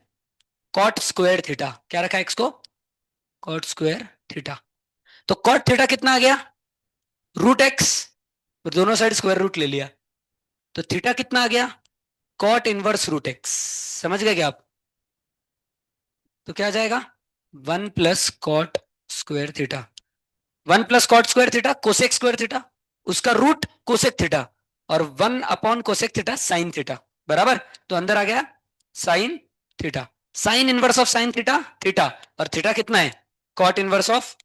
कॉट स्क्वायर थीटा। क्या रखा एक्स को, कॉट स्क्वायर थीटा। तो कॉट थीटा कितना आ गया, रूट एक्स, दोनों साइड स्क्वायर रूट ले लिया, तो थीटा कितना आ गया, कॉट इनवर्स रूट एक्स। समझ गए क्या आप? तो क्या आ जाएगा, 1 plus cot square theta, 1 plus cot square theta cosec square theta, उसका रूट कोसेक थीटा, और 1 upon cosec theta sine theta, बराबर। तो अंदर आ गया sine theta, sine inverse of sine theta theta, और थीटा कितना है, cot inverse of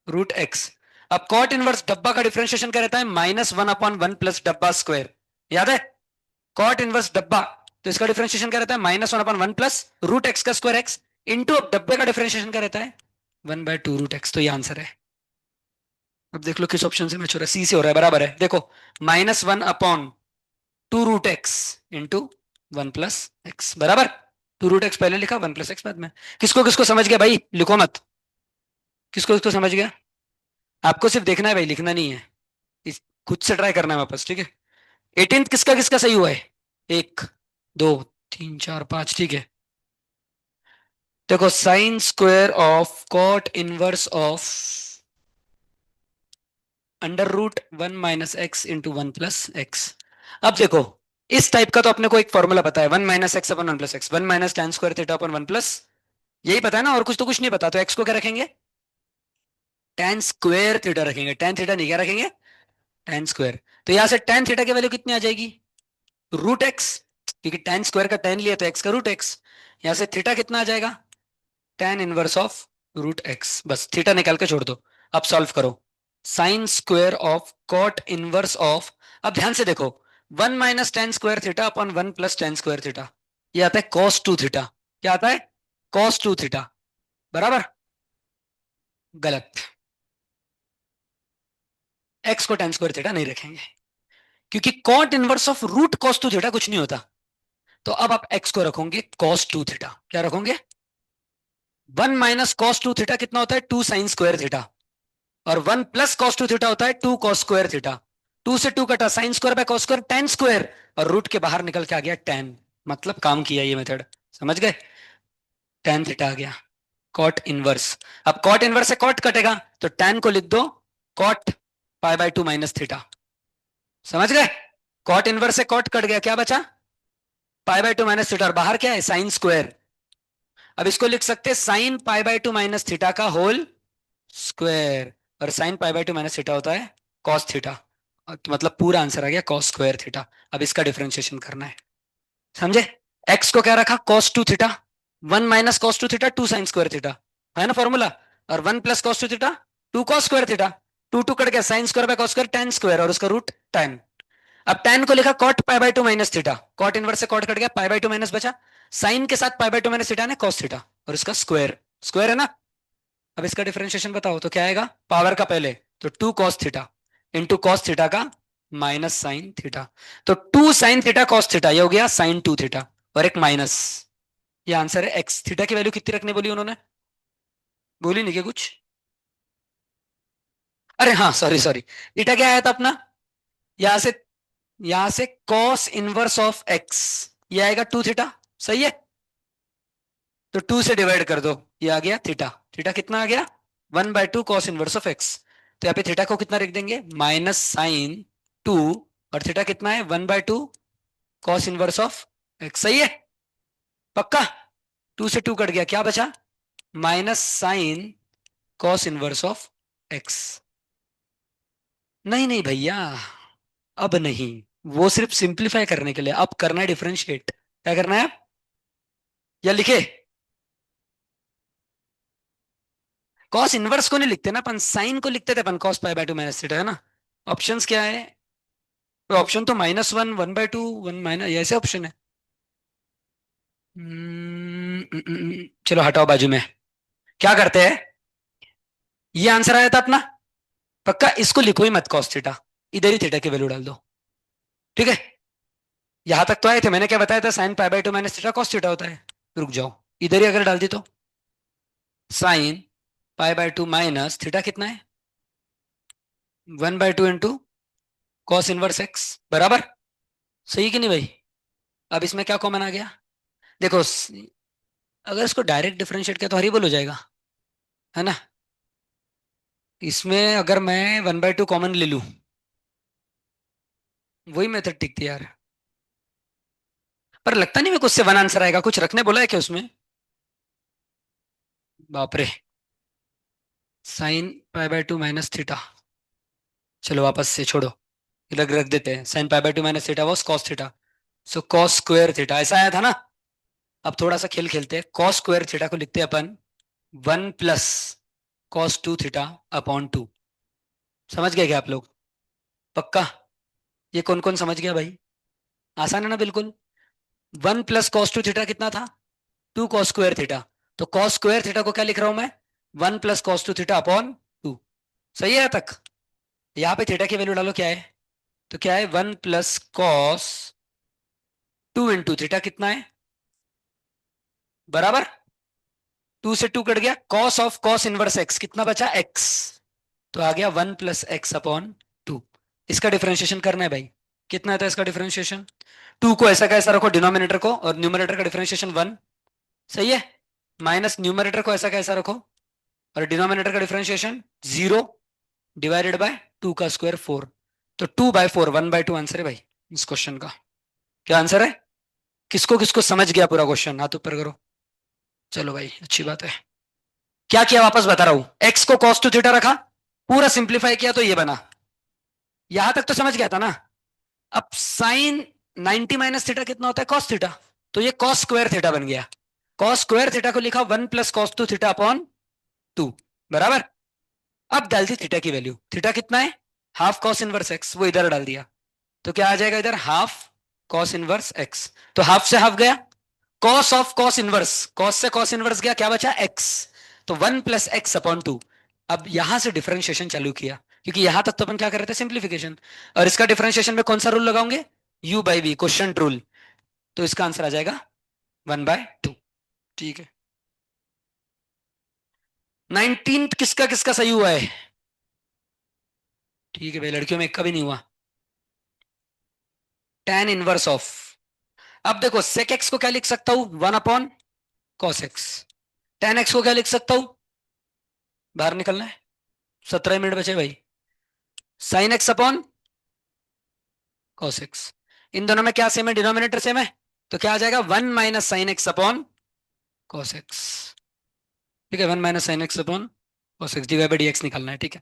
root x. अब कॉट इनवर्स डब्बा का डिफरेंशिएशन क्या रहता है, -1/1 प्लस डब्बा स्क्वायर, याद है? कॉट इनवर्स डब्बा, तो इसका डिफरेंशिएशन क्या रहता है, -1/1 प्लस रूट एक्स का स्क्वायर एक्स, इंटू डब्बे का डिफरेंशिएशन क्या रहता है, 1/2 रूट एक्स। तो ये आंसर है। अब देख लो किस ऑप्शन से मैच हो रहा है, सी से हो रहा है, बराबर है। देखो, -1/2 root x into 1 plus x, बराबर। 2 रूट एक्स पहले लिखा, 1 प्लस एक्स बाद में। किसको किसको समझ गया भाई, लिखो मत। किसको किसको समझ गया? आपको सिर्फ देखना है भाई, लिखना नहीं है। खुद से ट्राई करना है वापस, ठीक है? 18th किसका किसका सही हुआ है, 1 2 3 4 5, ठीक है। देखो, sine square of cot inverse of under root 1 - x into 1 plus x. अब देखो, इस टाइप का तो अपने को एक फॉर्मूला पता है, 1 - x/1 + x, 1 - tan square थीटा/1 plus, यही पता है ना, और कुछ तो कुछ नहीं पता। तो एक्स को क्या रखेंगे, tan स्क्वायर थीटा रखेंगे, tan थीटा नहीं, क्या रखेंगे, tan स्क्वायर। तो यहां से tan थीटा की वैल्यू कितनी आ जाएगी, रूट एक्स, क्योंकि tan स्क्वायर का tan लिया तो x का रूट एक्स। यहां से थीटा कितना आ जाएगा, tan inverse of root x. बस थीटा निकाल के छोड़ दो। अब सॉल्व करो, sine square of cot inverse of, अब ध्यान से देखो, 1 - tan square theta + tan square theta, ये आता है cos 2 थीटा। क्या आता है, cos 2 थीटा, बराबर। गलत, x को tan स्क्वायर थीटा नहीं रखेंगे, क्योंकि cot inverse of root cos 2 theta कुछ नहीं होता। तो अब आप x को रखोगे cos 2 थीटा। क्या रखोगे, 1 - cos 2 थीटा कितना होता है, 2 sin स्क्वायर थीटा, और 1 + cos 2 थीटा होता है 2 cos स्क्वायर थीटा। 2 से 2 कटा, sign square by cos square tan square, और रूट के बाहर निकल के आ गया tan। मतलब काम किया ये मेथड, समझ गए? tan थीटा आ गया, कॉट इनवर्स। अब कॉट इनवर्स से कॉट कटेगा, तो tan को लिख दो कॉट π/2 - थीटा। समझ गए? कॉट इनवर्स से कॉट कट गया, क्या बचा, π/2 - थीटा, और बाहर क्या है, साइन स्क्वायर। अब इसको लिख सकते हैं साइन π/2 - थीटा का होल स्क्वायर, और साइन π/2 - थीटा होता है कॉस थीटा। तो मतलब पूरा आंसर आ गया कॉस स्क्वायर थीटा। अब इसका डिफरेंशिएशन करना है, समझे? एक्स को क्या रखा, cos 2 theta, 1 - cos 2 theta 2 sin square theta, है ना फॉर्मूला। और 1 + cos 2 theta 2 cos square theta, 2 cut गया, sine square by cos square tan square, और उसका रूट tan। अब tan को लिखा cot π/2 - थीटा, cot इनवर्स से cot कट गया, π/2 माइनस बचा, साइन के साथ π/2 - थीटा ने cos थीटा, और इसका स्क्वायर, स्क्वायर है ना। अब इसका डिफरेंशिएशन बताओ तो क्या आएगा, पावर का पहले, तो 2 cos theta into cos theta का माइनस साइन थीटा। तो 2 sin थीटा cos थीटा, ये हो गया sin 2 थीटा, और एक माइनस, ये आंसर है। एक्स थीटा की वैल्यू कितनी रखने बोली उन्होंने, बोली नहीं क्या कुछ? अरे हाँ, सॉरी सॉरी, थीटा क्या आया था अपना, यहां से, यहां से cos इनवर्स ऑफ एक्स, ये आएगा 2 थीटा, सही है। तो 2 से डिवाइड कर दो, ये आ गया थीटा। थीटा कितना आ गया, 1/2 cos इनवर्स ऑफ एक्स। तो यहाँ पे थीटा को कितना लिख देंगे, -sin 2, और थीटा कितना है, 1/2 cos इनवर्स ऑफ एक्स। सही है, पक्का। 2 से 2 कट गया, क्या बचा? Minus sine cos inverse of x. नहीं नहीं भैया, अब नहीं, वो सिर्फ सिंप्लीफाई करने के लिए, अब करना है डिफरेंशिएट। क्या करना है? या लिखे, कॉस इनवर्स को नहीं लिखते ना अपन, साइन को लिखते थे अपन, cos pi by 2 minus theta, है ना। ऑप्शंस क्या है? तो ऑप्शन तो -1, 1/2, 1 - ऐसे ऑप्शन है। चलो हटाओ बाजू में। क्या करते हैं, ये आंसर आया था अपना, पक्का इसको लिखो ही मत कॉस थीटा, इधर ही थीटा की वैल्यू डाल दो। ठीक है, यहां तक तो आए थे, मैंने क्या बताया था, sign pi by 2 minus theta cos theta होता है। रुक जाओ, इधर ही अगर डाल दी तो sign pi by 2 minus theta कितना है, 1/2 इंटू कॉस इनवर्स एक्स, बराबर। सही कि नहीं भाई? अब इसमें क्या कॉमन आ गया? देखो अगर इसको डायरेक्ट डिफरेंशिएट किया तो हरी बोल हो जाएगा, है ना। इसमें अगर मैं 1/2 कॉमन ले लूं, वही मेथड ठीक थी यार, पर लगता नहीं मेरे को उससे वन आंसर आएगा। कुछ रखने बोला है क्या उसमें? बाप रे, sine pi by 2 minus theta, चलो वापस से छोड़ो, रख रख देते हैं। Sine pi by 2 minus theta was cos theta, so cos square theta, ऐसा आया था ना। अब थोड़ा सा खेल खेलते हैं, कॉस स्क्वायर थीटा को लिखते हैं अपन 1 + cos 2 थीटा/2। समझ गए क्या आप लोग? पक्का? ये कौन कौन समझ गया भाई? आसान है ना बिल्कुल। 1 + cos 2 थीटा कितना था? 2 cos² थीटा। तो कॉस स्क्वायर थीटा को क्या लिख रहा हूं मैं? 1 + cos 2 थीटा/2। सही है यहाँ तक? यहाँ पे थीटा की वैल्यू डालो, क्या है? तो क्या है, 1 + cos 2 इंटू थीटा कितना है, बराबर। 2 से 2 कट गया, cos of cos inverse x कितना बचा, एक्स। तो आ गया 1 + x/2। इसका डिफरेंशिएशन करना है भाई। कितना आता है इसका डिफरेंशिएशन? 2 को ऐसा का ऐसा रखो डिनोमिनेटर को, और न्यूमरेटर का डिफरेंशिएशन 1। सही है, माइनस न्यूमरेटर को ऐसा का ऐसा रखो, और डिनोमिनेटर का डिफरेंशिएशन 0 डिवाइडेड बाय 2 का स्क्वायर 4। तो 2/4, 1/2 आंसर है भाई इस क्वेश्चन का। क्या आंसर है? किसको किसको समझ गया पूरा क्वेश्चन, हाथ ऊपर करो। चलो भाई, अच्छी बात है। क्या किया वापस बता रहा हूं, एक्स को cos 2 थीटा रखा, पूरा सिंप्लीफाई किया तो ये बना। यहां तक तो समझ गया था ना। अब साइन 90 माइनस थीटा कितना होता है, cos थीटा। तो ये cos स्क्वायर थीटा बन गया। cos स्क्वायर थीटा को लिखा 1 + cos 2 थीटा/2, बराबर। अब डाल दी थीटा की वैल्यू, थीटा कितना है, हाफ कॉस इनवर्स एक्स, वो इधर डाल दिया। तो क्या आ जाएगा इधर, हाफ कॉस इनवर्स एक्स। तो हाफ से हाफ गया, cos of cos inverse, cos से कॉस इनवर्स गया, क्या बचा, एक्स। तो 1 + x/2। अब यहां से डिफरेंशिएशन चालू किया, क्योंकि यहां तक तो अपन क्या कर रहे थे, सिंप्लीफिकेशन। और इसका डिफरेंशिएशन में कौन सा रूल लगाओगे, u/v, क्वेश्चन रूल। तो इसका आंसर आ जाएगा 1/2। ठीक है, 19 किसका किसका सही हुआ है? ठीक है भाई, लड़कियों में एक का भी नहीं हुआ। tan इनवर्स ऑफ, अब देखो sec x को क्या लिख सकता हूं, 1/cos x। tan x को क्या लिख सकता हूं, बाहर निकलना है, 17 मिनट बचे भाई, sin x/cos x। इन दोनों में क्या सेम है, डिनोमिनेटर सेम है। तो क्या आ जाएगा, 1 - sin x/cos x। ठीक है, 1 - sin x/cos x dy/dx निकलना है। ठीक है,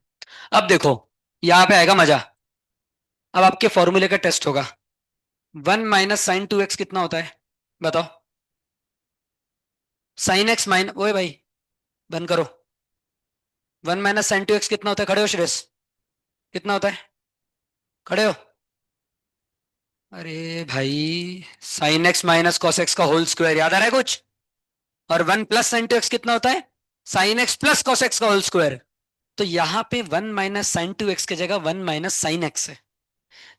अब देखो यहां पे आएगा मजा। अब आपके फॉर्मूले का टेस्ट होगा। 1 - sin 2x कितना होता है, बताओ। sin x माइन, ओए भाई बंद करो। 1 - sin 2x कितना होता है, खड़े हो श्रेयस, कितना होता है, खड़े हो। अरे भाई, sin x - cos x का होल स्क्वायर, याद आ रहा है कुछ? और 1 + sin 2x कितना होता है, sin x + cos x का होल स्क्वायर। तो यहाँ पे 1 - sin 2x की जगह 1 - sin x है।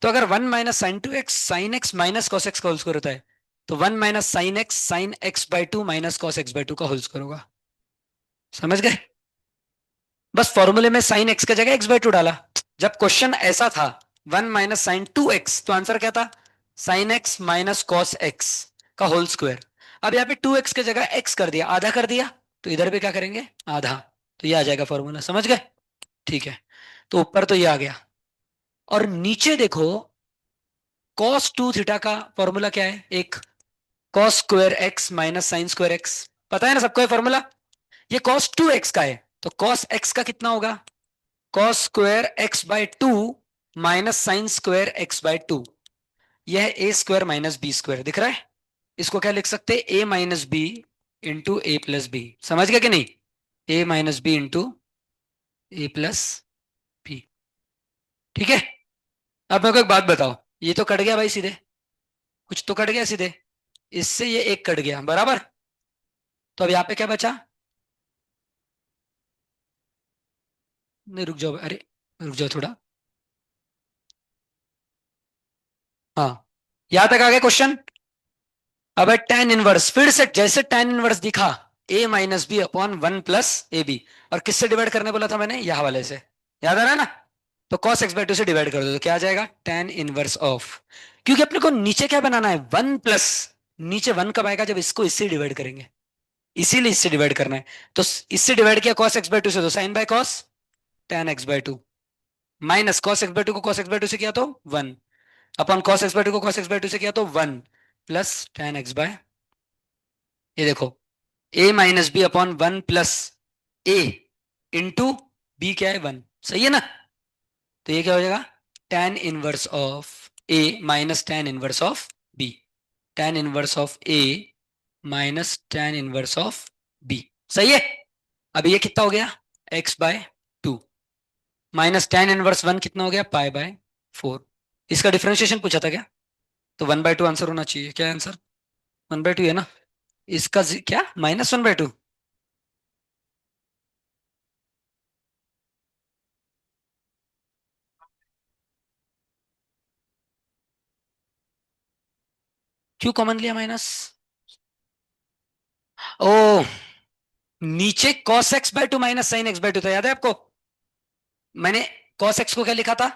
तो अगर 1 - sin 2x sin x cos x का होल स्क्वायर होता है, तो 1 - sin x sin x/2 cos x/2 का होल स्क्वायर होगा। समझ गए? बस फॉर्मूले में sin x की जगह x/2 डाला। जब क्वेश्चन ऐसा था 1 - sin 2x, तो आंसर क्या था, sin x cos x का होल स्क्वायर। अब यहाँ पे 2x की जगह x कर दिया, आधा कर दिया, तो इधर भी क्या करेंगे, आधा। तो ये आ जाएगा फॉर्मूला, समझ गए? ठीक है, तो ऊपर तो ये आ गया, और नीचे देखो cos 2 थीटा का फॉर्मूला क्या है, एक cos square x minus sine square x, पता है ना सबको ये फॉर्मूला। ये कॉस 2x का है, तो कॉस x का कितना होगा, cos square x by 2 minus sine square x by 2। यह है a square minus b square, दिख रहा है। इसको क्या लिख सकते हैं, a minus b into a plus b, समझ गया कि नहीं, a minus b into a plus b. ठीक है। अब मेरे को एक बात बताओ, ये तो कट गया भाई सीधे, कुछ तो कट गया सीधे, इससे ये एक कट गया बराबर। तो अब यहाँ पे क्या बचा, नहीं रुक जाओ, अरे रुक जाओ थोड़ा, हाँ यहां तक आ गया क्वेश्चन। अब है tan इनवर्स, फिर से जैसे tan इनवर्स दिखा, a minus b upon 1 plus a b, और किससे डिवाइड करने बोला था मैंने, यह वाले से, याद आ रहा है ना। तो cos x बाय 2 से डिवाइड कर दो तो क्या आ जाएगा, tan इनवर्स ऑफ, क्योंकि अपने को नीचे क्या बनाना है, 1 प्लस, नीचे 1 कब आएगा, जब इसको इससे डिवाइड करेंगे, इसीलिए इससे डिवाइड करना है। तो इससे डिवाइड किया cos x बाय 2 से, तो sine by cos, tan x by 2, minus cos x by 2 को cos x बाय 2 से किया तो 1, अपॉन cos x बाय 2 को cos x बाय 2 से किया तो 1, प्लस tan x बाय, ये देखो a minus b upon 1 plus a into b, क्या है 1, सही है ना। तो ये क्या हो जाएगा, tan inverse of a minus tan inverse of b, tan inverse of a minus tan inverse of b, सही है। अब ये कितना हो गया, x by 2 minus tan inverse 1 कितना हो गया, पाई बाय 4। इसका डिफरेंशिएशन पूछा था क्या, तो 1/2 आंसर होना चाहिए, क्या आंसर 1/2 है ना। इसका क्या -1/2, क्यों कॉमन लिया माइनस, ओ नीचे cos x by 2 minus sine x by 2 था, याद है आपको। मैंने cos x को क्या लिखा था,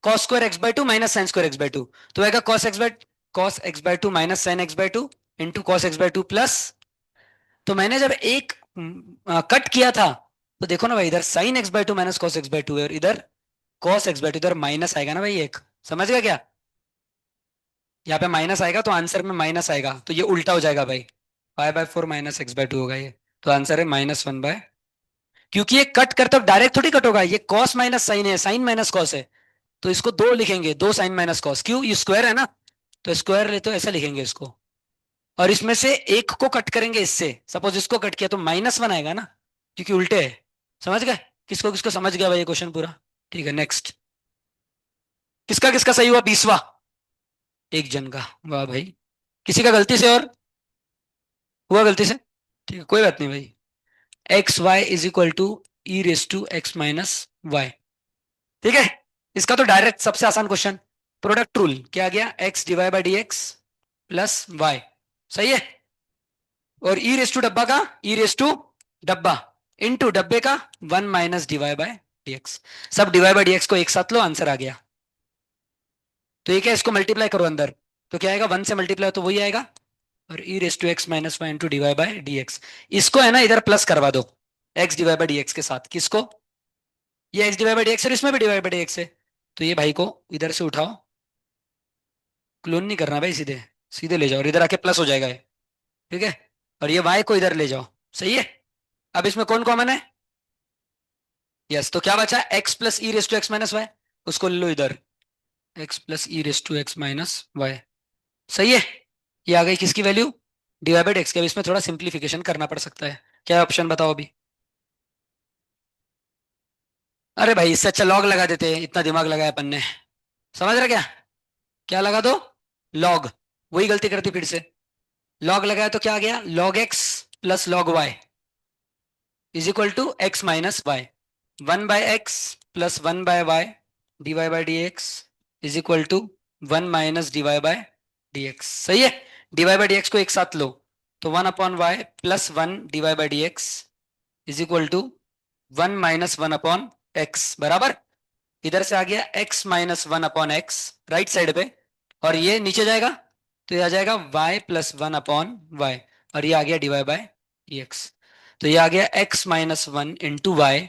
cos square x by 2 minus sine square x by 2, तो आएगा cos x by 2 minus sine x by 2 into cos x by 2 plus, तो मैंने जब एक कट किया था, तो देखो ना भाई, इधर sine x by 2 minus cos x by 2 है, और इधर cos x बाय 2, इधर माइनस आएगा ना भाई एक, समझ गया क्या, यहाँ पे माइनस आएगा तो आंसर में माइनस आएगा, तो ये उल्टा हो जाएगा भाई, 5/4 माइनस x बाय 2 होगा ये, तो आंसर है -1/, क्योंकि ये कट करते वक्त डायरेक्ट थोड़ी कट होगा, ये कॉस माइनस साइन है, साइन माइनस कॉस है, तो इसको दो लिखेंगे, दो साइन माइनस कॉस, क्यों, ये स्क्वायर है ना, तो स्क्वायर ले तो ऐसा लिखेंगे इसको, और इसमें से एक को कट करेंगे इससे, सपोज इसको कट किया तो -1 आएगा ना, क्योंकि उल्टे है, समझ गए, किसको किसको समझ गया भाई ये क्वेश्चन पूरा। ठीक है नेक्स्ट, किसका किसका सही हुआ 20वां, एक जन का, वाह भाई, किसी का गलती से और हुआ गलती से, ठीक है कोई बात नहीं भाई। X y is equal to e raise to x minus y, ठीक है। इसका तो डायरेक्ट सबसे आसान क्वेश्चन, प्रोडक्ट रूल क्या आ गया, x divide by d x plus y, सही है। और ई रेस टू डब्बा का, ई रेस टू डब्बा इनटू डब्बे का 1 माइनस डिवाइड बाय डीएक्स, सब डिवाइड बाय डीएक्स को एक साथ लो, आंसर आ गया। तो ये क्या, इसको मल्टीप्लाई करो अंदर, तो क्या आएगा, 1 से मल्टीप्लाई तो वही आएगा, और e raise to x minus y into divide by d x, इसको है ना इधर प्लस करवा दो, एक्स डिवाइड बाय डीएक्स के साथ, किसको, ये एक्स डिवाइड बाय डीएक्स, और इसमें भी डिवाइड बाय डीएक्स है, तो ये भाई को इधर से उठाओ, क्लोन नहीं करना भाई, सीधे सीधे ले जाओ, और इधर आके प्लस हो जाएगा ये, ठीक है। और ये वाई को इधर ले जाओ, सही है। अब इसमें कौन कॉमन है, यस, तो क्या बचा, x plus e raise to x minus y, उसको ले लो इधर, x plus e raise to x minus y, सही है। ये आ गई किसकी वैल्यू, डिवाइड बाय एक्स की। अब इसमें थोड़ा सिंप्लीफिकेशन करना पड़ सकता है, क्या ऑप्शन बताओ अभी। अरे भाई इससे अच्छा लॉग लगा देते, इतना दिमाग लगाया अपन ने, समझ रहा क्या, क्या लगा दो, लॉग, वही गलती करती फिर से, लॉग लगाया तो क्या आ गया, log x plus log y is equal to x minus y, 1/x plus 1/y dy by d x is equal to 1 minus d y by d x, सही है। dy बाई डी एक्स को एक साथ लो, तो 1/y plus 1 dy by d x is equal to 1 minus 1/x बराबर, इधर से आ गया x minus 1/x right side पे, और ये नीचे जाएगा, तो ये आ जाएगा y प्लस 1/y, और ये आ गया dy बाई डी एक्स, तो ये आ गया x minus 1 into y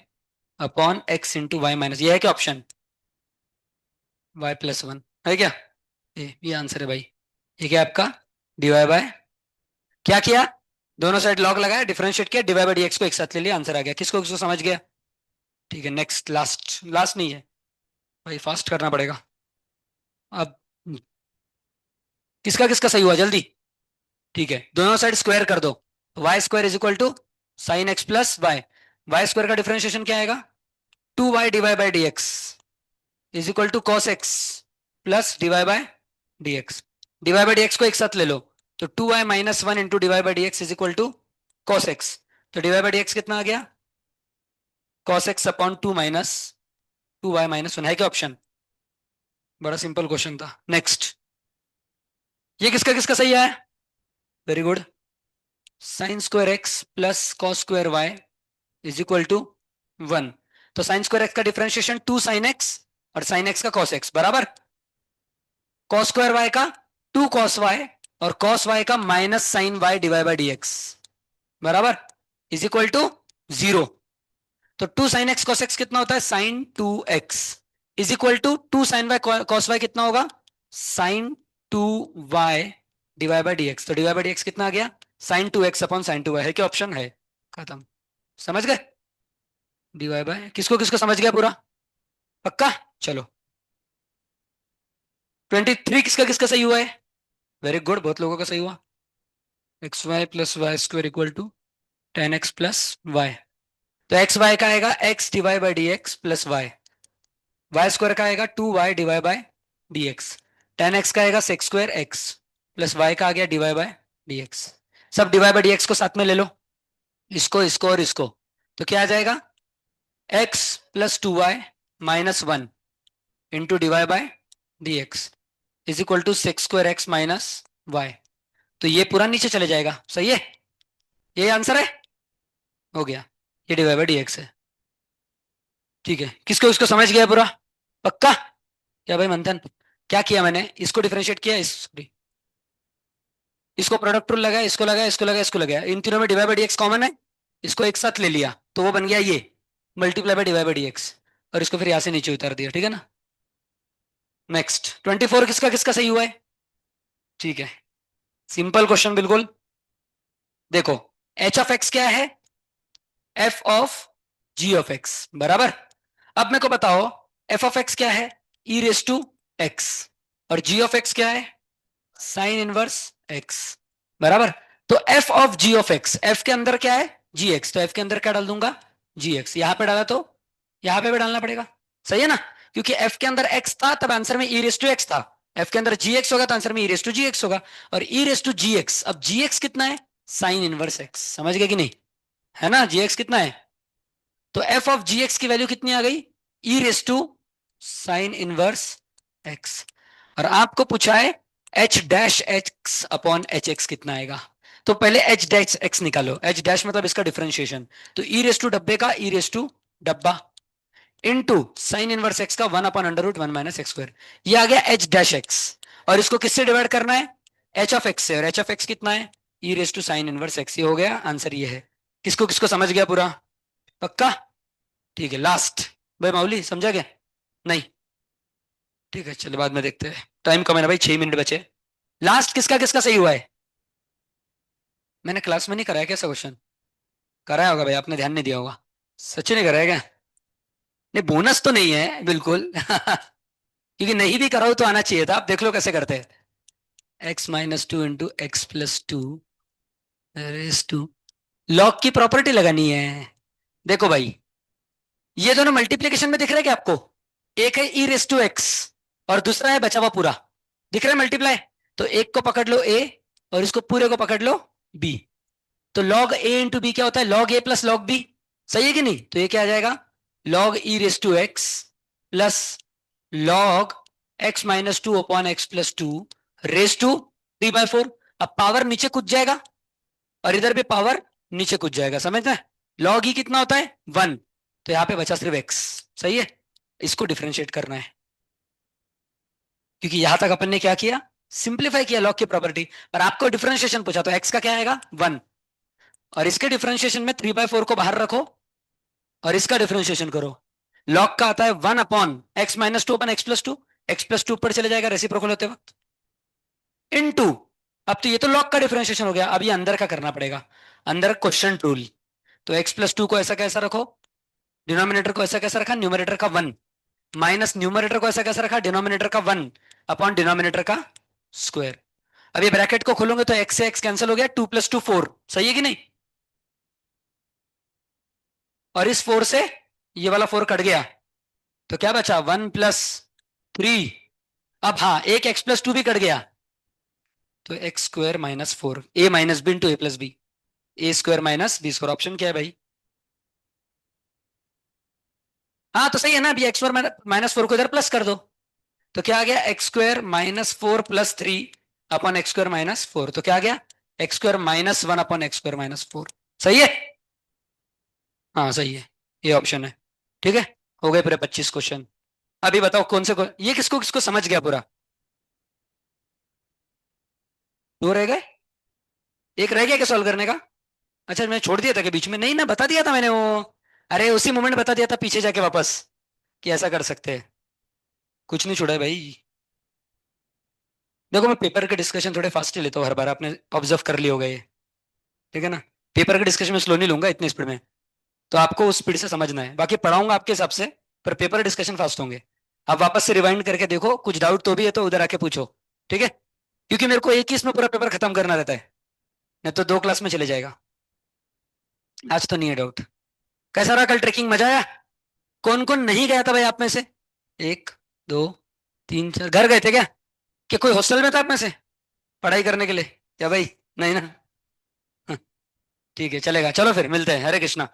upon x into y minus, ये है क्या ऑप्शन, y प्लस 1 है क्या, ये आंसर है भाई, ये क्या है आपका, dy बाय क्या किया, दोनों साइड लॉग लगाया, डिफरेंशिएट किया, डिवाइड बाई dx को एक साथ ले लिया, आंसर आ गया। किसको किसको समझ गया? ठीक है, नेक्स्ट, लास्ट, लास्ट नहीं है भाई, फास्ट करना पड़ेगा अब। किसका किसका सही हुआ जल्दी? ठीक है, दोनों साइड स्क्वायर कर दो। Y square is equal to sine x plus y. Y square का डिफरेंशिएशन क्या आएगा? 2y divide by d x is equal to cos x plus divide by dx। Divide by dx को एक साथ ले लो, तो 2y minus one into divide by dx is equal to cos x. तो डिवाइड बाई dx कितना आ गया? Cos x upon 2 minus one. है क्या ऑप्शन? बड़ा सिंपल क्वेश्चन था। नेक्स्ट, ये किसका किसका सही है? Very good. Sine square x plus cos square y is equal to 1। तो साइन स्क्वायर एक्स का डिफरेंशिएशन 2 साइन एक्स और साइन एक्स का कॉस एक्स बराबर कॉस स्क्वायर वाई का 2 कॉस वाई और कॉस वाई का minus sine y divide by d x बराबर is equal to 0। तो 2 साइन एक्स कॉस एक्स कितना होता है? Sine 2x is equal to 2 sine y cos y कितना होगा? Sine 2y divide by d x. तो divide by d x कितना आ गया? Sine 2x upon sine 2y। है क्या ऑप्शन? है। खत्म। समझ गए? डिवाइड बाय, किसको किसको समझ गया पूरा? पक्का? चलो, 23 किसका किसका सही हुआ है? वेरी गुड, बहुत लोगों का सही हुआ। X y plus y square equal to 10x plus y. तो एक्स वाई का आएगा x divide by d x plus y. Y square का आएगा 2y divide by d x. 10x का आएगा sec square x plus y का आ गया डिवाइड बाई डी एक्स। सब डिवाइड बाई डी एक्स को साथ में ले लो, इसको इसको और इसको। तो क्या आ जाएगा? x plus 2y minus one into divide by d x is equal to sec square x minus y. तो ये पूरा नीचे चले जाएगा, सही है? ये आंसर है, हो गया। ये डिवाइड बाई डी एक्स है। ठीक है, किसको इसको समझ गया पूरा? पक्का? क्या भाई मंथन, क्या किया मैंने? इसको डिफरेंशिएट किया, इसको प्रोडक्ट रूल लगाया, इसको लगाया, इसको लगाया, इसको लगाया, इन तीनों में divide by d x common है, इसको एक साथ ले लिया तो वो बन गया ये multiply by divide by d x, और इसको फिर यहां से नीचे उतार दिया। ठीक है ना? नेक्स्ट, 24 किसका किसका सही हुआ है? ठीक है, सिंपल क्वेश्चन बिल्कुल। देखो, एच ऑफ एक्स क्या है? F of g of x बराबर। अब मेरे को बताओ, एफ ऑफ एक्स क्या है? E raise to x. और जी ऑफ एक्स क्या है? साइन इनवर्स एक्स बराबर। तो f of g of x, f के अंदर क्या है? जी एक्स। तो एफ के अंदर क्या डाल दूंगा? जी एक्स। यहां पे डाला तो यहां पे भी डालना पड़ेगा, सही है ना? क्योंकि एफ के अंदर एक्स था तब आंसर में ई रेस टू एक्स था, एफ के अंदर जी एक्स होगा तो आंसर में ई रेस टू जी एक्स होगा। और e raise to ji x, अब जी एक्स कितना है? Sine inverse x. समझ गए कि नहीं? है ना? जी एक्स कितना है? तो एफ ऑफ जी एक्स की वैल्यू कितनी आ गई? E raise to sine inverse x. और आपको पूछा है h dash x upon h x कितना आएगा? तो पहले एच डैश एक्स निकालो, एच डैश मतलब इसका डिफरेंशिएशन। तो ई रेस टू डब्बे का ई रेस टू डब्बा इनटू साइन इनवर्स एक्स का 1 upon under root 1 minus x square. ये आ गया एच डैश एक्स। और इसको किससे डिवाइड करना है? एच ऑफ एक्स से। और एच ऑफ एक्स कितना है? E raise to sine inverse x. ये हो गया आंसर, ये है। किसको किसको समझ गया पूरा? पक्का? ठीक है, लास्ट। भाई माउली समझा गया? नहीं? ठीक है, चलो बाद में देखते हैं, टाइम कम है ना भाई, 6 मिनट बचे। लास्ट किसका किसका सही हुआ है? मैंने क्लास में नहीं कराया कैसा क्वेश्चन? कराया होगा भाई, आपने ध्यान नहीं दिया होगा। सच नहीं कराया क्या? नहीं, बोनस तो नहीं है बिल्कुल क्योंकि नहीं भी कराओ तो आना चाहिए था। आप देख लो कैसे करते हैं। X minus two into x plus two raise to, log की प्रॉपर्टी लगानी है। देखो भाई, ये दोनों मल्टीप्लीकेशन में दिख रहा है क्या आपको? एक है ई रेस टू एक्स और दूसरा है बचा हुआ पूरा, दिख रहा है मल्टीप्लाई? तो एक को पकड़ लो ए और इसको पूरे को पकड़ लो बी। तो लॉग ए इंटू बी क्या होता है? Log a plus log b. सही है कि नहीं? तो ये क्या आ जाएगा? Log e raise to x plus log x minus two upon x plus two raise to 3/4। अब पावर नीचे कूद जाएगा और इधर भी पावर नीचे कूद जाएगा, समझना है? लॉग ई कितना होता है? 1। तो यहां पे बचा सिर्फ एक्स। सही है? इसको डिफरेंशिएट करना है, क्योंकि यहां तक अपन ने क्या किया? सिंप्लीफाई किया लॉग की प्रॉपर्टी। पर आपको डिफरेंशिएशन पूछा तो एक्स का क्या आएगा? 1। और इसके डिफरेंशिएशन में 3/4 को बाहर रखो और इसका डिफरेंशिएशन करो। लॉग का आता है 1 upon x minus two upon x plus to. X plus to ऊपर चले जाएगा रेसिप्रोकल होते वक्त, इनटू अब तो ये तो लॉग का डिफरेंशिएशन हो गया, अब ये अंदर का करना पड़ेगा, अंदर क्वेश्चन रूल। तो x+2 को ऐसा कैसा रखो, डिनोमिनेटर को ऐसा कैसा रखा, न्यूमरेटर का 1, माइनस न्यूमरेटर को ऐसा कैसा रखा, डिनोमिनेटर का 1 अपॉन डिनोमिनेटर का स्क्वायर। अब ये ब्रैकेट को खोलोगे तो x से x कैंसिल हो गया, 2 + 2 4, सही है कि नहीं? और इस 4 से ये वाला 4 कट गया, तो क्या बचा, 1+3। अब हाँ, एक x+2 भी कट गया, तो x² - 4, a - b into a+b, a² - b²। Option क्या है भाई? हाँ तो सही है ना, अभी x² - 4 को इधर प्लस कर दो, तो क्या आ गया, x² - 4 + 3 अपॉन x² - 4, तो क्या आ गया, x² - 1 अपॉन x² - 4। सही है? हाँ सही है, ये ऑप्शन है। ठीक है, हो गए पूरे 25 क्वेश्चन। अभी बताओ कौन से ये किसको किसको समझ गया पूरा? दो रह गए, एक रह गया क्या सॉल्व करने का? अच्छा मैं छोड़ दिया था कि बीच में, नहीं ना, बता दिया था मैंने वो, अरे उसी मोमेंट बता दिया था पीछे जाके वापस, कि ऐसा कर सकते हैं। कुछ नहीं छोड़ा है भाई। देखो मैं पेपर के डिस्कशन थोड़े फास्ट ही लेता हूँ हर बार, आपने ऑब्जर्व कर लिया होगा ये। ठीक है ना, पेपर के डिस्कशन में स्लो नहीं लूंगा इतनी स्पीड में, तो आपको उस स्पीड से समझना है, बाकी पढ़ाऊंगा आपके हिसाब से, पर पेपर डिस्कशन फास्ट होंगे। आप वापस से रिवाइंड करके देखो, कुछ डाउट तो भी है तो उधर आके पूछो। ठीक है, क्योंकि मेरे को एक ही इसमें पूरा पेपर खत्म करना रहता है, नहीं तो 2 क्लास में चले जाएगा। आज तो नहीं है डाउट। कैसा रहा कल ट्रेकिंग, मजा आया? कौन कौन नहीं गया था भाई आप में से? 1 2 3 4, घर गए थे क्या? कि कोई हॉस्टल में था आप में से पढ़ाई करने के लिए, क्या भाई? नहीं ना? हाँ, ठीक है चलेगा, चलो फिर मिलते हैं, हरे कृष्णा।